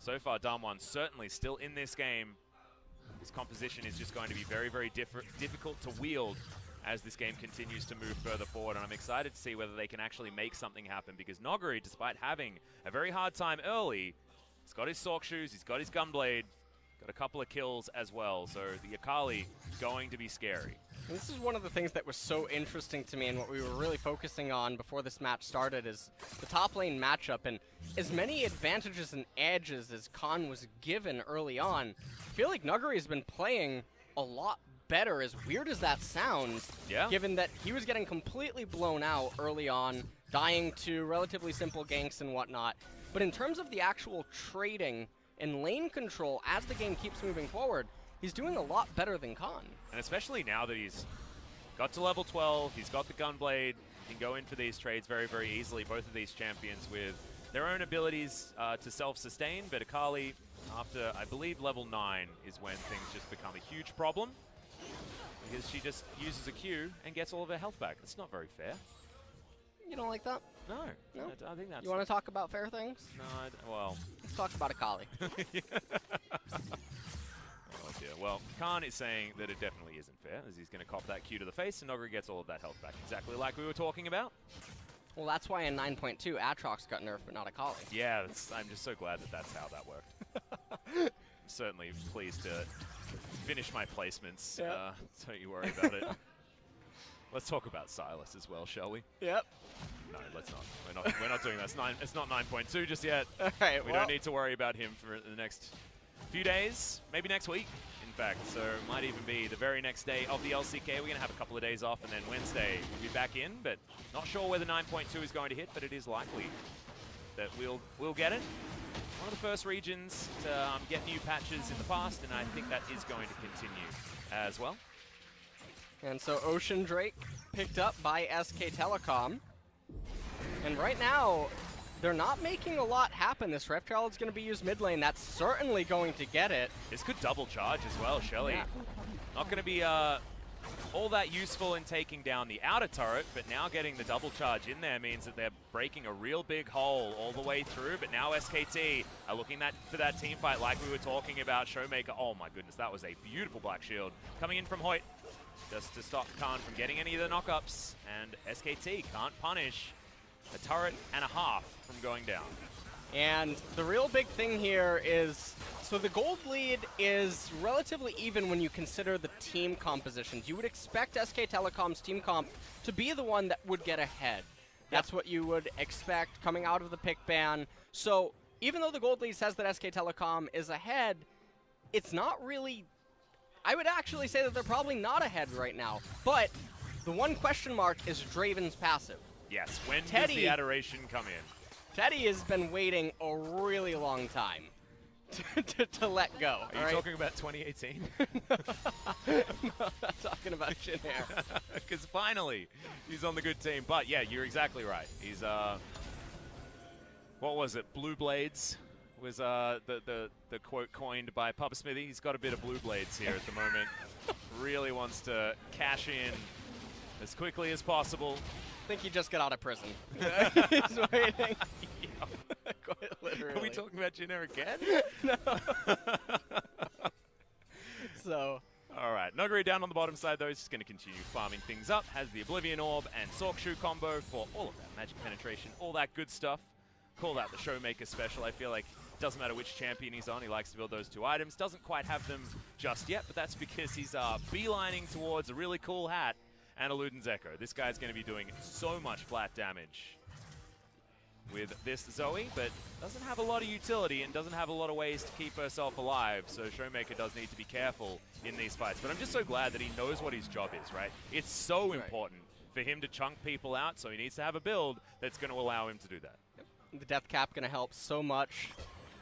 so far DAMWON certainly still in this game. This composition is just going to be very, very difficult to wield as this game continues to move further forward, and I'm excited to see whether they can actually make something happen, because Noguri, despite having a very hard time early, he's got his Sork Shoes, he's got his Gunblade, got a couple of kills as well, so the Akali going to be scary. And this is one of the things that was so interesting to me, and what we were really focusing on before this match started is the top lane matchup, and as many advantages and edges as Khan was given early on, I feel like Nuguri has been playing a lot better, as weird as that sounds, given that he was getting completely blown out early on, dying to relatively simple ganks and whatnot. But in terms of the actual trading and lane control as the game keeps moving forward, he's doing a lot better than Khan. And especially now that he's got to level 12, he's got the Gunblade, he can go in for these trades very, very easily, both of these champions with their own abilities to self-sustain, but Akali, after, I believe, level 9 is when things just become a huge problem, because she just uses a Q and gets all of her health back. It's not very fair. You don't like that? No. No? I think that's... You want to talk about fair things? No, well... Let's talk about Akali. Oh dear. Well, Khan is saying that it definitely isn't fair, as he's going to cop that Q to the face, and Noguri gets all of that health back, exactly like we were talking about. Well, that's why in 9.2, Aatrox got nerfed, but not Akali. Yeah, I'm just so glad that that's how that worked. Certainly pleased to finish my placements, don't you worry about it. Let's talk about Silas as well, shall we? Yep. No, let's not. We're not doing that. It's not 9.2 just yet. All right, we don't need to worry about him for the next few days, maybe next week, in fact. So it might even be the very next day of the LCK. We're going to have a couple of days off, and then Wednesday we'll be back in, but not sure whether 9.2 is going to hit, but it is likely that we'll get it. One of the first regions to get new patches in the past, and I think that is going to continue as well. And so Ocean Drake picked up by SK Telecom. And right now, they're not making a lot happen. This Ref Child is going to be used mid lane. That's certainly going to get it. This could double charge as well, Shelly. Yeah. Not going to be all that useful in taking down the outer turret, but now getting the double charge in there means that they're breaking a real big hole all the way through. But now SKT are looking for that team fight like we were talking about. Showmaker, oh my goodness, that was a beautiful Black Shield. Coming in from Hoyt, just to stop Khan from getting any of the knockups. And SKT can't punish a turret and a half from going down. And the real big thing here is, so the gold lead is relatively even when you consider the team compositions. You would expect SK Telecom's team comp to be the one that would get ahead. That's what you would expect coming out of the pick ban. So even though the gold lead says that SK Telecom is ahead, it's not really... I would actually say that they're probably not ahead right now. But the one question mark is Draven's passive. Yes, when does the adoration come in? Teddy has been waiting a really long time to let go. Are you talking about 2018? No, I'm not talking about Jinair. Because finally, he's on the good team. But yeah, you're exactly right. He's, what was it, Blue Blades was the quote coined by Papa Smithy. He's got a bit of Blue Blades here at the moment. Really wants to cash in as quickly as possible. I think he just got out of prison. He's waiting. Quite literally. Are we talking about Jinair again? No. So. All right, Nuguri down on the bottom side, though. He's just going to continue farming things up. Has the Oblivion Orb and Sork Shoe combo for all of that magic penetration, all that good stuff. Call that the Showmaker special. I feel like it doesn't matter which champion he's on, he likes to build those two items. Doesn't quite have them just yet, but that's because he's beelining towards a really cool hat and a Luden's Echo. This guy's going to be doing so much flat damage with this Zoe, but doesn't have a lot of utility and doesn't have a lot of ways to keep herself alive, so Showmaker does need to be careful in these fights. But I'm just so glad that he knows what his job is, right? It's so important for him to chunk people out, so he needs to have a build that's going to allow him to do that. Yep. The Death Cap going to help so much,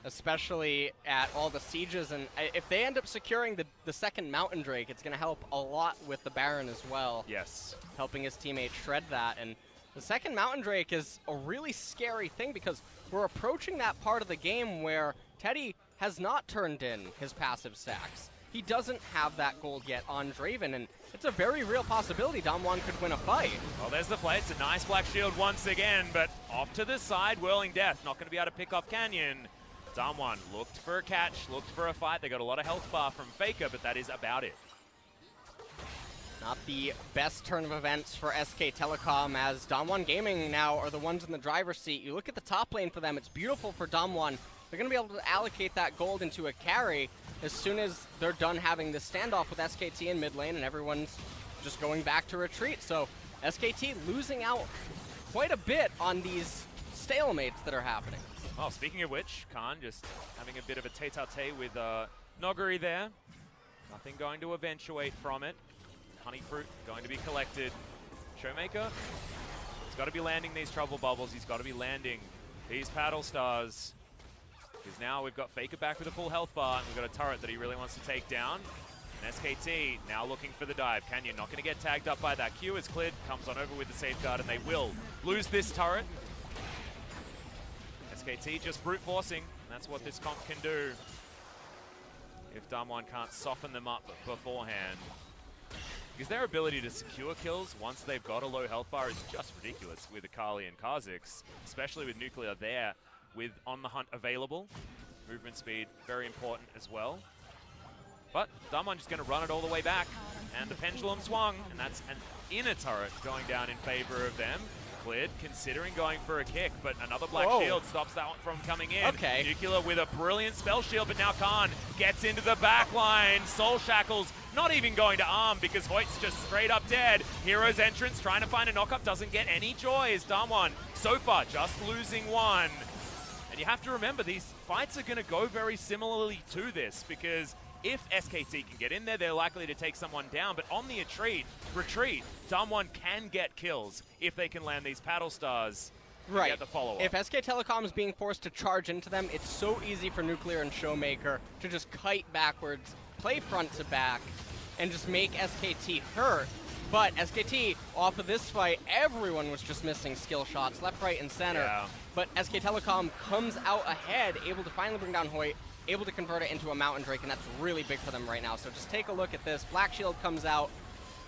especially at all the sieges, and if they end up securing the second Mountain Drake, it's going to help a lot with the Baron as well. Yes. Helping his teammate shred that, and the second Mountain Drake is a really scary thing because we're approaching that part of the game where Teddy has not turned in his passive stacks. He doesn't have that gold yet on Draven, and it's a very real possibility DAMWON could win a fight. Well, there's the play. It's a nice Black Shield once again, but off to the side, Whirling Death. Not going to be able to pick off Canyon. DAMWON looked for a catch, looked for a fight. They got a lot of health bar from FLICKR, but that is about it. Not the best turn of events for SK Telecom, as DAMWON Gaming now are the ones in the driver's seat. You look at the top lane for them, it's beautiful for DAMWON. They're going to be able to allocate that gold into a carry as soon as they're done having this standoff with SKT in mid lane and everyone's just going back to retreat. So SKT losing out quite a bit on these stalemates that are happening. Oh, speaking of which, Khan just having a bit of a tete-a-tete with Noguri there. Nothing going to eventuate from it. Honey fruit going to be collected. Showmaker, he's got to be landing these trouble bubbles. He's got to be landing these paddle stars. Because now we've got FLICKR back with a full health bar, and we've got a turret that he really wants to take down. And SKT now looking for the dive. Canyon not going to get tagged up by that Q as Clid comes on over with the safeguard, and they will lose this turret. SKT just brute forcing, and that's what this comp can do if DAMWON can't soften them up beforehand. Because their ability to secure kills once they've got a low health bar is just ridiculous with Akali and Kha'Zix, especially with Nuclear there with On the Hunt available. Movement speed, very important as well. But DAMWON just going to run it all the way back, and the pendulum swung, and that's an inner turret going down in favor of them. Clid considering going for a kick, but another black shield stops that one from coming in. Okay. Nuclear with a brilliant spell shield, but now Khan gets into the back line. Soul Shackles not even going to arm because Hoyt's just straight up dead. Hero's entrance trying to find a knock-up doesn't get any joy as DAMWON so far just losing one. And you have to remember, these fights are going to go very similarly to this, because if SKT can get in there, they're likely to take someone down. But on the retreat, DAMWON can get kills if they can land these paddle stars and get the follow-up. If SK Telecom is being forced to charge into them, it's so easy for Nuclear and Showmaker to just kite backwards, play front to back, and just make SKT hurt. But SKT, off of this fight, everyone was just missing skill shots, left, right, and center. Yeah. But SK Telecom comes out ahead, able to finally bring down Hoyt, able to convert it into a Mountain Drake, and that's really big for them right now. So just take a look at this. Black Shield comes out.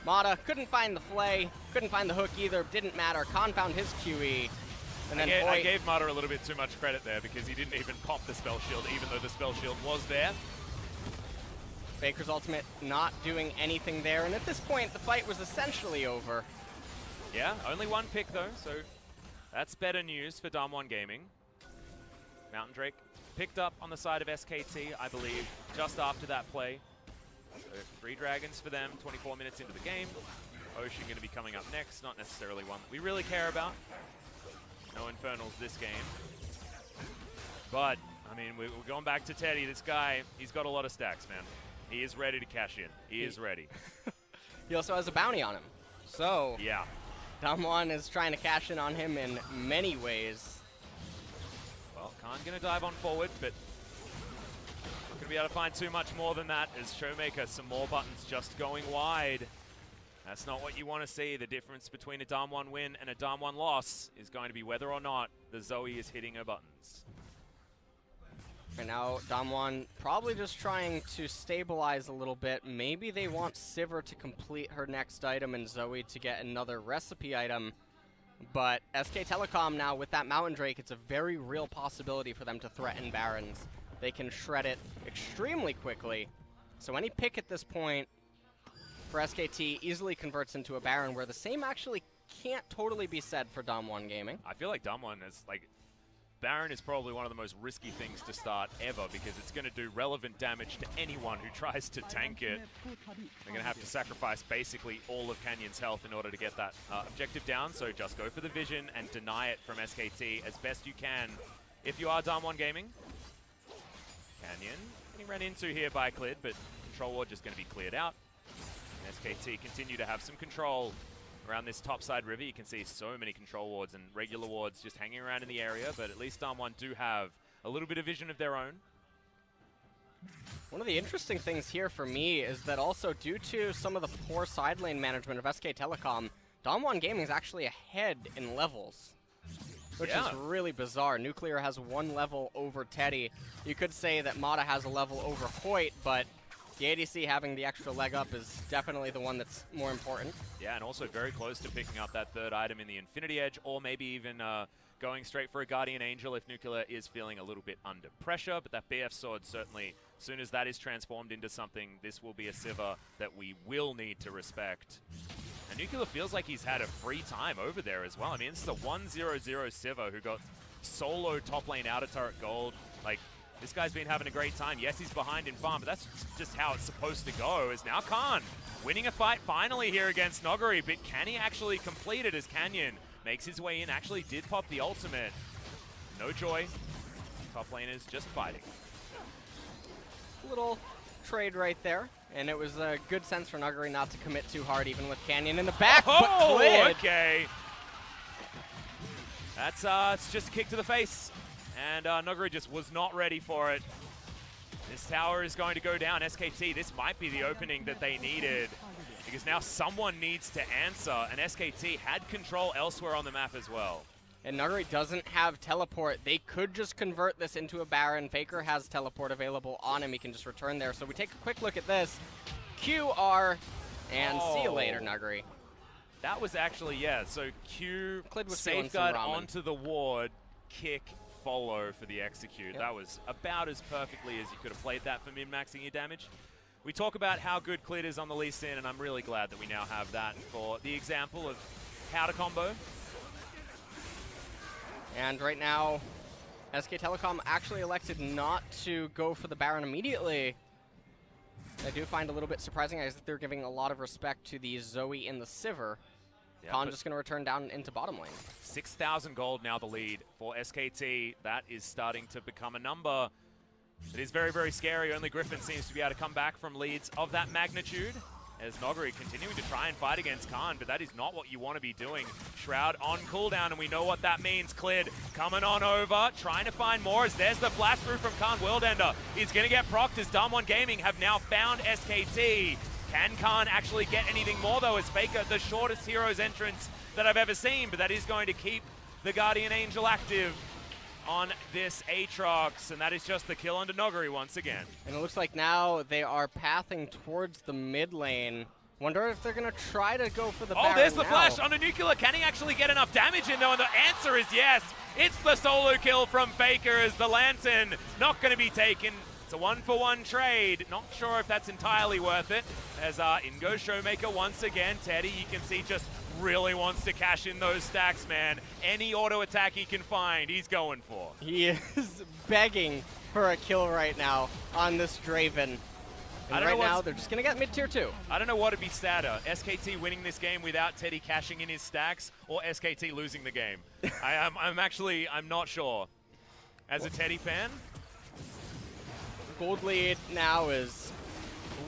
Mata couldn't find the flay, couldn't find the hook either, didn't matter. Khan found his QE. And then I gave Mata a little bit too much credit there because he didn't even pop the spell shield, even though the spell shield was there. Faker's ultimate not doing anything there, and at this point, the fight was essentially over. Yeah, only one pick though, so that's better news for DAMWON Gaming. Mountain Drake picked up on the side of SKT, I believe, just after that play. So 3 dragons for them, 24 minutes into the game. Ocean going to be coming up next, not necessarily one that we really care about. No Infernals this game. But, I mean, we're going back to Teddy. This guy, he's got a lot of stacks, man. He is ready to cash in. He is ready. He also has a bounty on him. So, yeah, DAMWON is trying to cash in on him in many ways. Well, Khan going to dive on forward, but not going to be able to find too much more than that as Showmaker, some more buttons just going wide. That's not what you want to see. The difference between a DAMWON win and a DAMWON loss is going to be whether or not the Zoe is hitting her buttons. Right now, DAMWON probably just trying to stabilize a little bit. Maybe they want Sivir to complete her next item and Zoe to get another recipe item. But SK Telecom now, with that Mountain Drake, it's a very real possibility for them to threaten Barons. They can shred it extremely quickly. So any pick at this point for SKT easily converts into a Baron, where the same actually can't totally be said for DAMWON Gaming. I feel like DAMWON is like... Baron is probably one of the most risky things to start ever because it's going to do relevant damage to anyone who tries to tank it. They're going to have to sacrifice basically all of Canyon's health in order to get that objective down, so just go for the vision and deny it from SKT as best you can if you are DAMWON Gaming. Canyon getting run into here by Clid, but Control Ward just going to be cleared out. And SKT continue to have some control around this topside river. You can see so many control wards and regular wards just hanging around in the area, but at least DAMWON do have a little bit of vision of their own. One of the interesting things here for me is that also due to some of the poor side lane management of SK Telecom, DAMWON Gaming is actually ahead in levels, which is really bizarre. Nuclear has 1 level over Teddy. You could say that Mata has a level over Hoyt, but The ADC having the extra leg up is definitely the one that's more important. Yeah, and also very close to picking up that third item in the Infinity Edge, or maybe even going straight for a Guardian Angel if Nuclear is feeling a little bit under pressure. But that BF Sword certainly, as soon as that is transformed into something, this will be a Sivir that we will need to respect. And Nuclear feels like he's had a free time over there as well. I mean, this is a 1-0-0 Sivir who got solo top lane outer turret gold. Like, this guy's been having a great time. Yes, he's behind in farm, but that's just how it's supposed to go. Is now Khan winning a fight finally here against Noguri, but can he actually complete it as Canyon makes his way in? Actually did pop the ultimate. No joy. Top laners just fighting. Little trade right there, and it was a good sense for Noguri not to commit too hard, even with Canyon in the back. Oh, but okay. That's it's just a kick to the face. And Noguri just was not ready for it. This tower is going to go down. SKT, this might be the opening that they needed, because now someone needs to answer, and SKT had control elsewhere on the map as well. And Noguri doesn't have teleport. They could just convert this into a Baron. FLICKR has teleport available on him. He can just return there. So we take a quick look at this. QR, and see you later, Noguri. That was actually, yeah, so Q, Clid was safeguard onto the ward, kick, follow for the execute. Yep. That was about as perfectly as you could have played that for min-maxing your damage. We talk about how good Clid is on the Lee Sin, and I'm really glad that we now have that for the example of how to combo. And right now, SK Telecom actually elected not to go for the Baron immediately. I do find a little bit surprising. I think they're giving a lot of respect to the Zoe in the Sivir. Yeah, Khan just going to return down into bottom lane. 6,000 gold now the lead for SKT. That is starting to become a number. It is very, very scary. Only Griffin seems to be able to come back from leads of that magnitude, as Noguri continuing to try and fight against Khan, but that is not what you want to be doing. Shroud on cooldown, and we know what that means. Clid coming on over, trying to find more, as there's the flash through from Khan. Worldender is going to get procced, as DWG Gaming have now found SKT. Can Khan actually get anything more, though, as FLICKR, the shortest hero's entrance that I've ever seen, but that is going to keep the Guardian Angel active on this Aatrox, and that is just the kill under Noguri once again. And it looks like now they are pathing towards the mid lane. Wonder if they're going to try to go for the Baron. Oh, there's the now. flash onto Nuclear. Can he actually get enough damage in, though? And the answer is yes. It's the solo kill from FLICKR, as the Lantern not going to be taken. It's a 1-for-1 trade. Not sure if that's entirely worth it. As in goes Showmaker once again. Teddy, you can see, just really wants to cash in those stacks, man. Any auto attack he can find, he's going for. He is begging for a kill right now on this Draven. And right now, they're just going to get mid-tier 2. I don't know what would be sadder, SKT winning this game without Teddy cashing in his stacks, or SKT losing the game. I'm not sure. As a Teddy fan, gold lead now is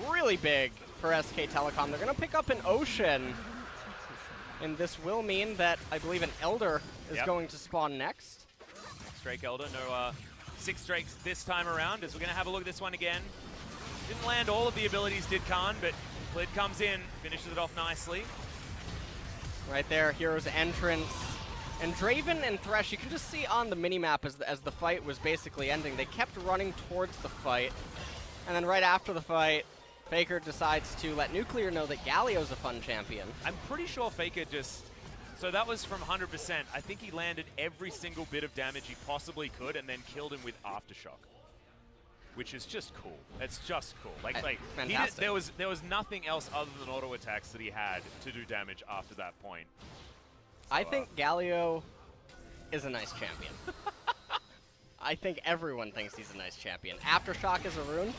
really big for SK Telecom. They're going to pick up an Ocean, and this will mean that I believe an Elder is going to spawn next. Drake Elder, no 6 Drakes this time around, as we're going to have a look at this one again. Didn't land all of the abilities, did Khan, but Clid comes in, finishes it off nicely. Right there, Hero's entrance. And Draven and Thresh, you can just see on the minimap as the fight was basically ending, they kept running towards the fight. And then right after the fight, FLICKR decides to let Nuclear know that Galio's a fun champion. I'm pretty sure FLICKR just... So that was from 100%. I think he landed every single bit of damage he possibly could and then killed him with Aftershock. Which is just cool. It's just cool. Fantastic. There was nothing else other than auto attacks that he had to do damage after that point. So, I think Galio is a nice champion. I think everyone thinks he's a nice champion. Aftershock is a rune.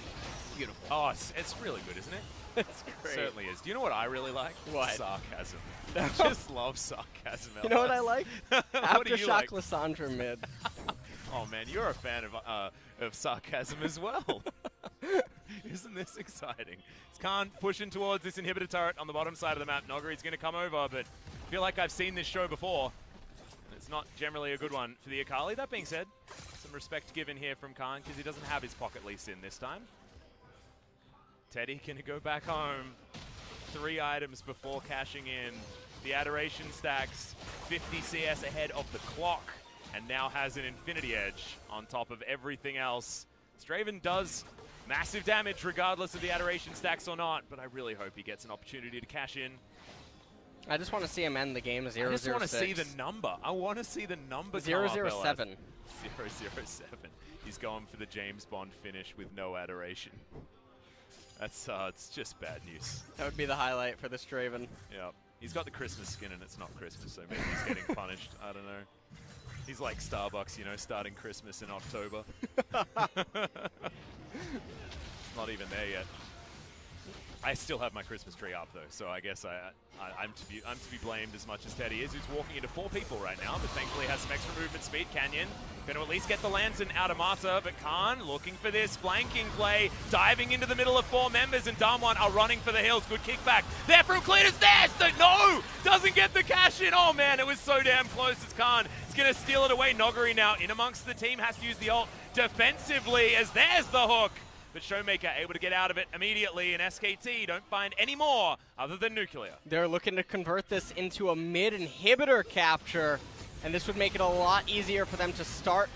Beautiful. Oh, it's really good, isn't it? It's great. It certainly is. Do you know what I really like? What? Sarcasm. I just love sarcasm. You know what I like? What do you Aftershock like? Lysandra mid. Oh man, you're a fan of sarcasm as well. Isn't this exciting? It's Khan pushing towards this inhibitor turret on the bottom side of the map. Noguri's going to come over, but I feel like I've seen this show before. And it's not generally a good one for the Akali. That being said, some respect given here from Khan, because he doesn't have his pocket lease in this time. Teddy going to go back home. 3 items before cashing in. The Adoration stacks 50 CS ahead of the clock, and now has an Infinity Edge on top of everything else. Draven does Massive damage regardless of the adoration stacks or not, but I really hope he gets an opportunity to cash in. I just want to see him end the game 0-0-6. I just want to see the number. I want to see the number 0-0-7. 0-0-7. He's going for the James Bond finish with no adoration. That's it's just bad news. That would be the highlight for this Draven. Yeah. He's got the Christmas skin and it's not Christmas, so maybe he's getting punished. I don't know. He's like Starbucks, you know, starting Christmas in October. It's not even there yet. I still have my Christmas tree up though, so I guess I'm to be blamed as much as Teddy is, who's walking into 4 people right now, but thankfully has some extra movement speed. Canyon going to at least get the lantern out of Mata, but Khan looking for this flanking play, diving into the middle of 4 members, and DAMWON are running for the hills. Good kickback there from Cletus. There, no, doesn't get the cash in. Oh man, it was so damn close as Khan is going to steal it away. Noguri now in amongst the team, has to use the ult defensively as there's the hook. But Showmaker able to get out of it immediately, and SKT don't find any more other than Nuclear. They're looking to convert this into a mid-inhibitor capture, and this would make it a lot easier for them to start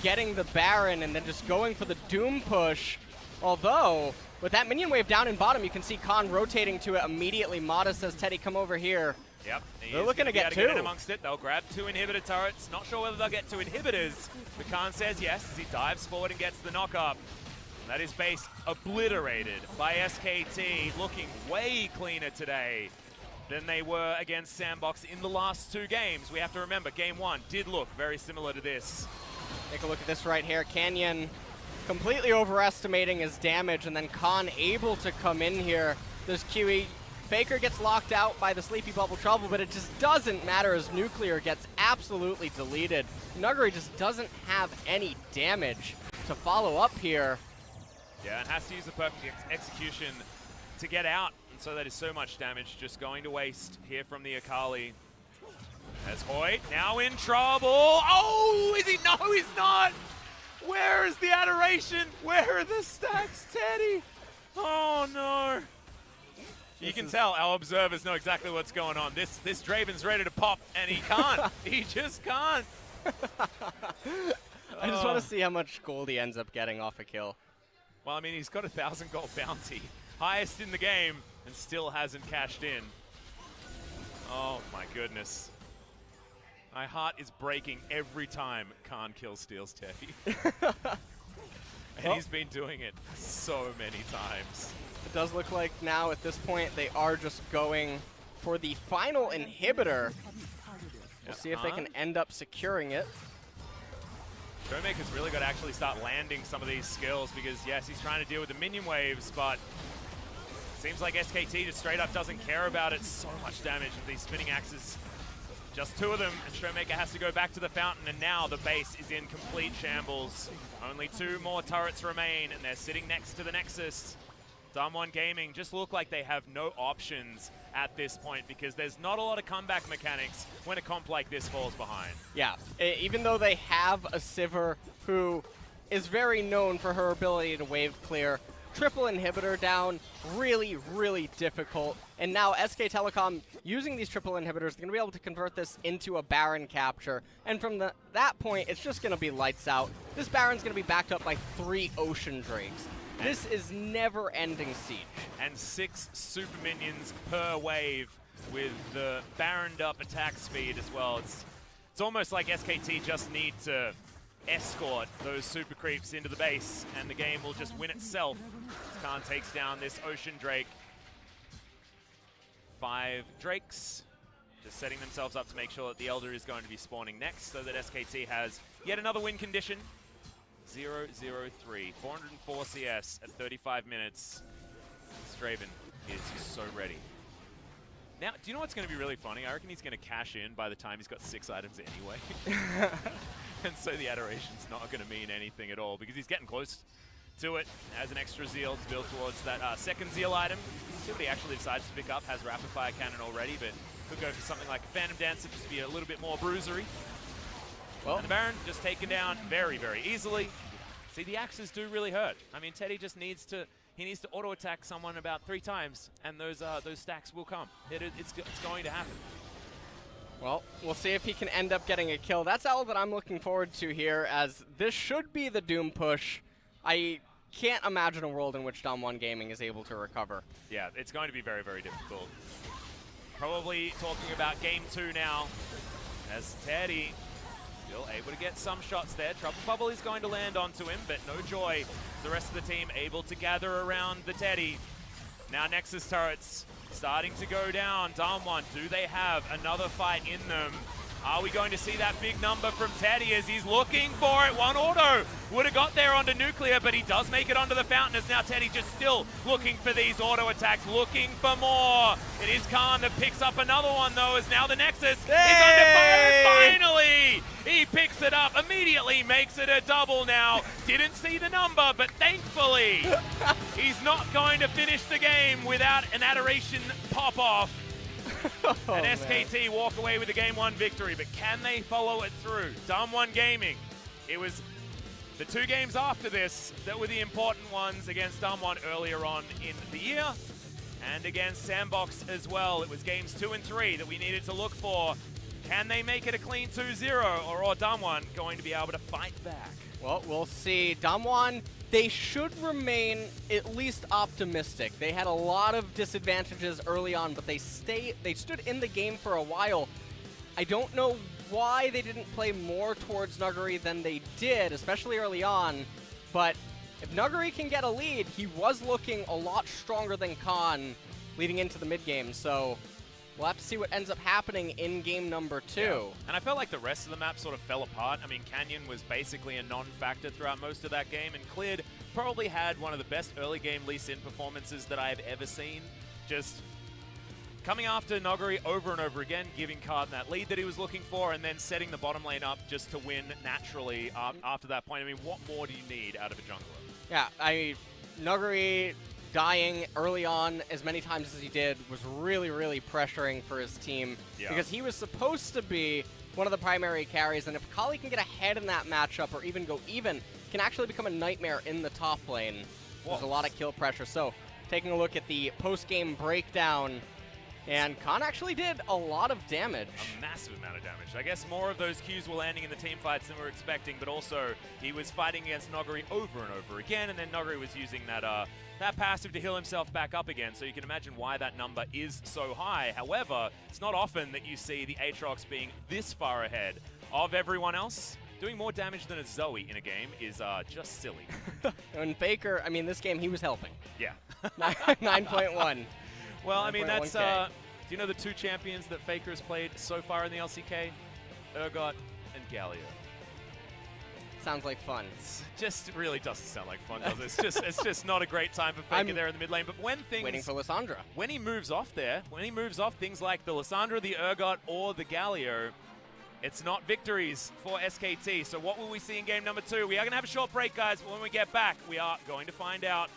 getting the Baron and then just going for the Doom push. Although, with that minion wave down in bottom, you can see Khan rotating to it immediately. Mata says, Teddy, come over here. Yep, they're looking to get 2. Get in amongst it. They'll grab 2 inhibitor turrets. Not sure whether they'll get 2 inhibitors, but Khan says yes as he dives forward and gets the knock up. That is base obliterated by SKT, looking way cleaner today than they were against Sandbox in the last 2 games. We have to remember, game 1 did look very similar to this. Take a look at this right here. Canyon completely overestimating his damage, and then Khan able to come in here. There's QE. FLICKR gets locked out by the Sleepy Bubble Trouble, but it just doesn't matter as Nuclear gets absolutely deleted. Nuguri just doesn't have any damage to follow up here. Yeah, and has to use the perfect execution to get out, and so that is so much damage just going to waste here from the Akali. As Hoyt now in trouble. Oh, is he? No, he's not. Where is the adoration? Where are the stacks, Teddy? Oh no. You can tell our observers know exactly what's going on. This Draven's ready to pop, and he can't. He just can't. I just want to see how much gold he ends up getting off a kill. Well, I mean, he's got a 1,000 gold bounty, highest in the game, and still hasn't cashed in. Oh my goodness. My heart is breaking every time Khan kills Steals Teddy. And he's been doing it so many times. It does look like now at this point they are just going for the final inhibitor. We'll see if they can end up securing it. Showmaker's really got to actually start landing some of these skills because, yes, he's trying to deal with the minion waves, but it seems like SKT just straight up doesn't care about it. So much damage with these spinning axes. Just 2 of them, and Showmaker has to go back to the fountain, and now the base is in complete shambles. Only 2 more turrets remain, and they're sitting next to the Nexus. DWG Gaming just look like they have no options at this point because there's not a lot of comeback mechanics when a comp like this falls behind. Yeah, even though they have a Sivir who is very known for her ability to wave clear, triple inhibitor down, really, really difficult. And now SK Telecom, using these triple inhibitors, they're going to be able to convert this into a Baron capture. And from that point, it's just going to be lights out. This Baron's going to be backed up by 3 Ocean Drakes. This is never-ending siege. And 6 super minions per wave with the Baroned up attack speed as well. It's almost like SKT just need to escort those super creeps into the base and the game will just win itself. Khan takes down this Ocean Drake. 5 Drakes just setting themselves up to make sure that the Elder is going to be spawning next so that SKT has yet another win condition. 0-0-3, 404 CS at 35 minutes. Straven is so ready. Now, do you know what's going to be really funny? I reckon he's going to cash in by the time he's got 6 items anyway. And so the adoration's not going to mean anything at all because he's getting close to it. Has an extra Zeal to build towards that second Zeal item. See what he actually decides to pick up. Has Rapid Fire Cannon already, but could go for something like a Phantom Dancer just to be a little bit more bruisery. Well, and the Baron just taken down very, very easily. See, the axes do really hurt. I mean, Teddy just needs to auto-attack someone about 3 times, and those stacks will come. It's going to happen. Well, we'll see if he can end up getting a kill. That's all that I'm looking forward to here, as this should be the Doom push. I can't imagine a world in which DAMWON Gaming is able to recover. Yeah, it's going to be very, very difficult. Probably talking about game 2 now, as Teddy still able to get some shots there. Trouble Bubble is going to land onto him, but no joy. The rest of the team able to gather around the Teddy. Now Nexus turrets starting to go down. DAMWON, do they have another fight in them? Are we going to see that big number from Teddy as he's looking for it? One auto would have got there onto Nuclear, but he does make it onto the fountain as now Teddy just still looking for these auto attacks, looking for more. It is Khan that picks up another one though, as now the Nexus is under fire. Finally, he picks it up, immediately makes it a double now. Didn't see the number, but thankfully, he's not going to finish the game without an adoration pop-off. And SKT walk away with a Game 1 victory, but can they follow it through? DAMWON Gaming, it was the 2 games after this that were the important ones against DAMWON earlier on in the year, and against Sandbox as well. It was games 2 and 3 that we needed to look for. Can they make it a clean 2-0, or DAMWON going to be able to fight back? Well, we'll see. DAMWON, they should remain at least optimistic. They had a lot of disadvantages early on, but they stood in the game for a while. I don't know why they didn't play more towards Nuguri than they did, especially early on, but if Nuguri can get a lead, he was looking a lot stronger than Khan leading into the mid-game, so we'll have to see what ends up happening in game number 2. Yeah. And I felt like the rest of the map sort of fell apart. I mean, Canyon was basically a non-factor throughout most of that game, and Cleared probably had one of the best early game Lee Sin performances that I've ever seen. Just coming after Nuguri over and over again, giving Karn that lead that he was looking for, and then setting the bottom lane up just to win naturally after that point. I mean, what more do you need out of a jungler? Yeah, Nuguri dying early on as many times as he did was really, really pressuring for his team, because he was supposed to be one of the primary carries, and if Kali can get ahead in that matchup or even go even, can actually become a nightmare in the top lane. There's a lot of kill pressure. So taking a look at the post-game breakdown, and Khan actually did a lot of damage. A massive amount of damage. I guess more of those Qs were landing in the team fights than we were expecting, but also he was fighting against Nuguri over and over again, and then Nuguri was using that that passive to heal himself back up again, so you can imagine why that number is so high. However, it's not often that you see the Aatrox being this far ahead of everyone else. Doing more damage than a Zoe in a game is just silly. And FLICKR, I mean, this game, he was helping. Yeah. 9.1. Well, I mean, that's, do you know the 2 champions that FLICKR has played so far in the LCK? Urgot and Galio. Sounds like fun. Just really doesn't sound like fun, does it? It's just not a great time for FLICKR there in the mid lane. But when things... waiting for Lissandra. When he moves off there, when he moves off things like the Lissandra, the Urgot, or the Galio, it's not victories for SKT. So what will we see in game number 2? We are going to have a short break, guys, but when we get back, we are going to find out.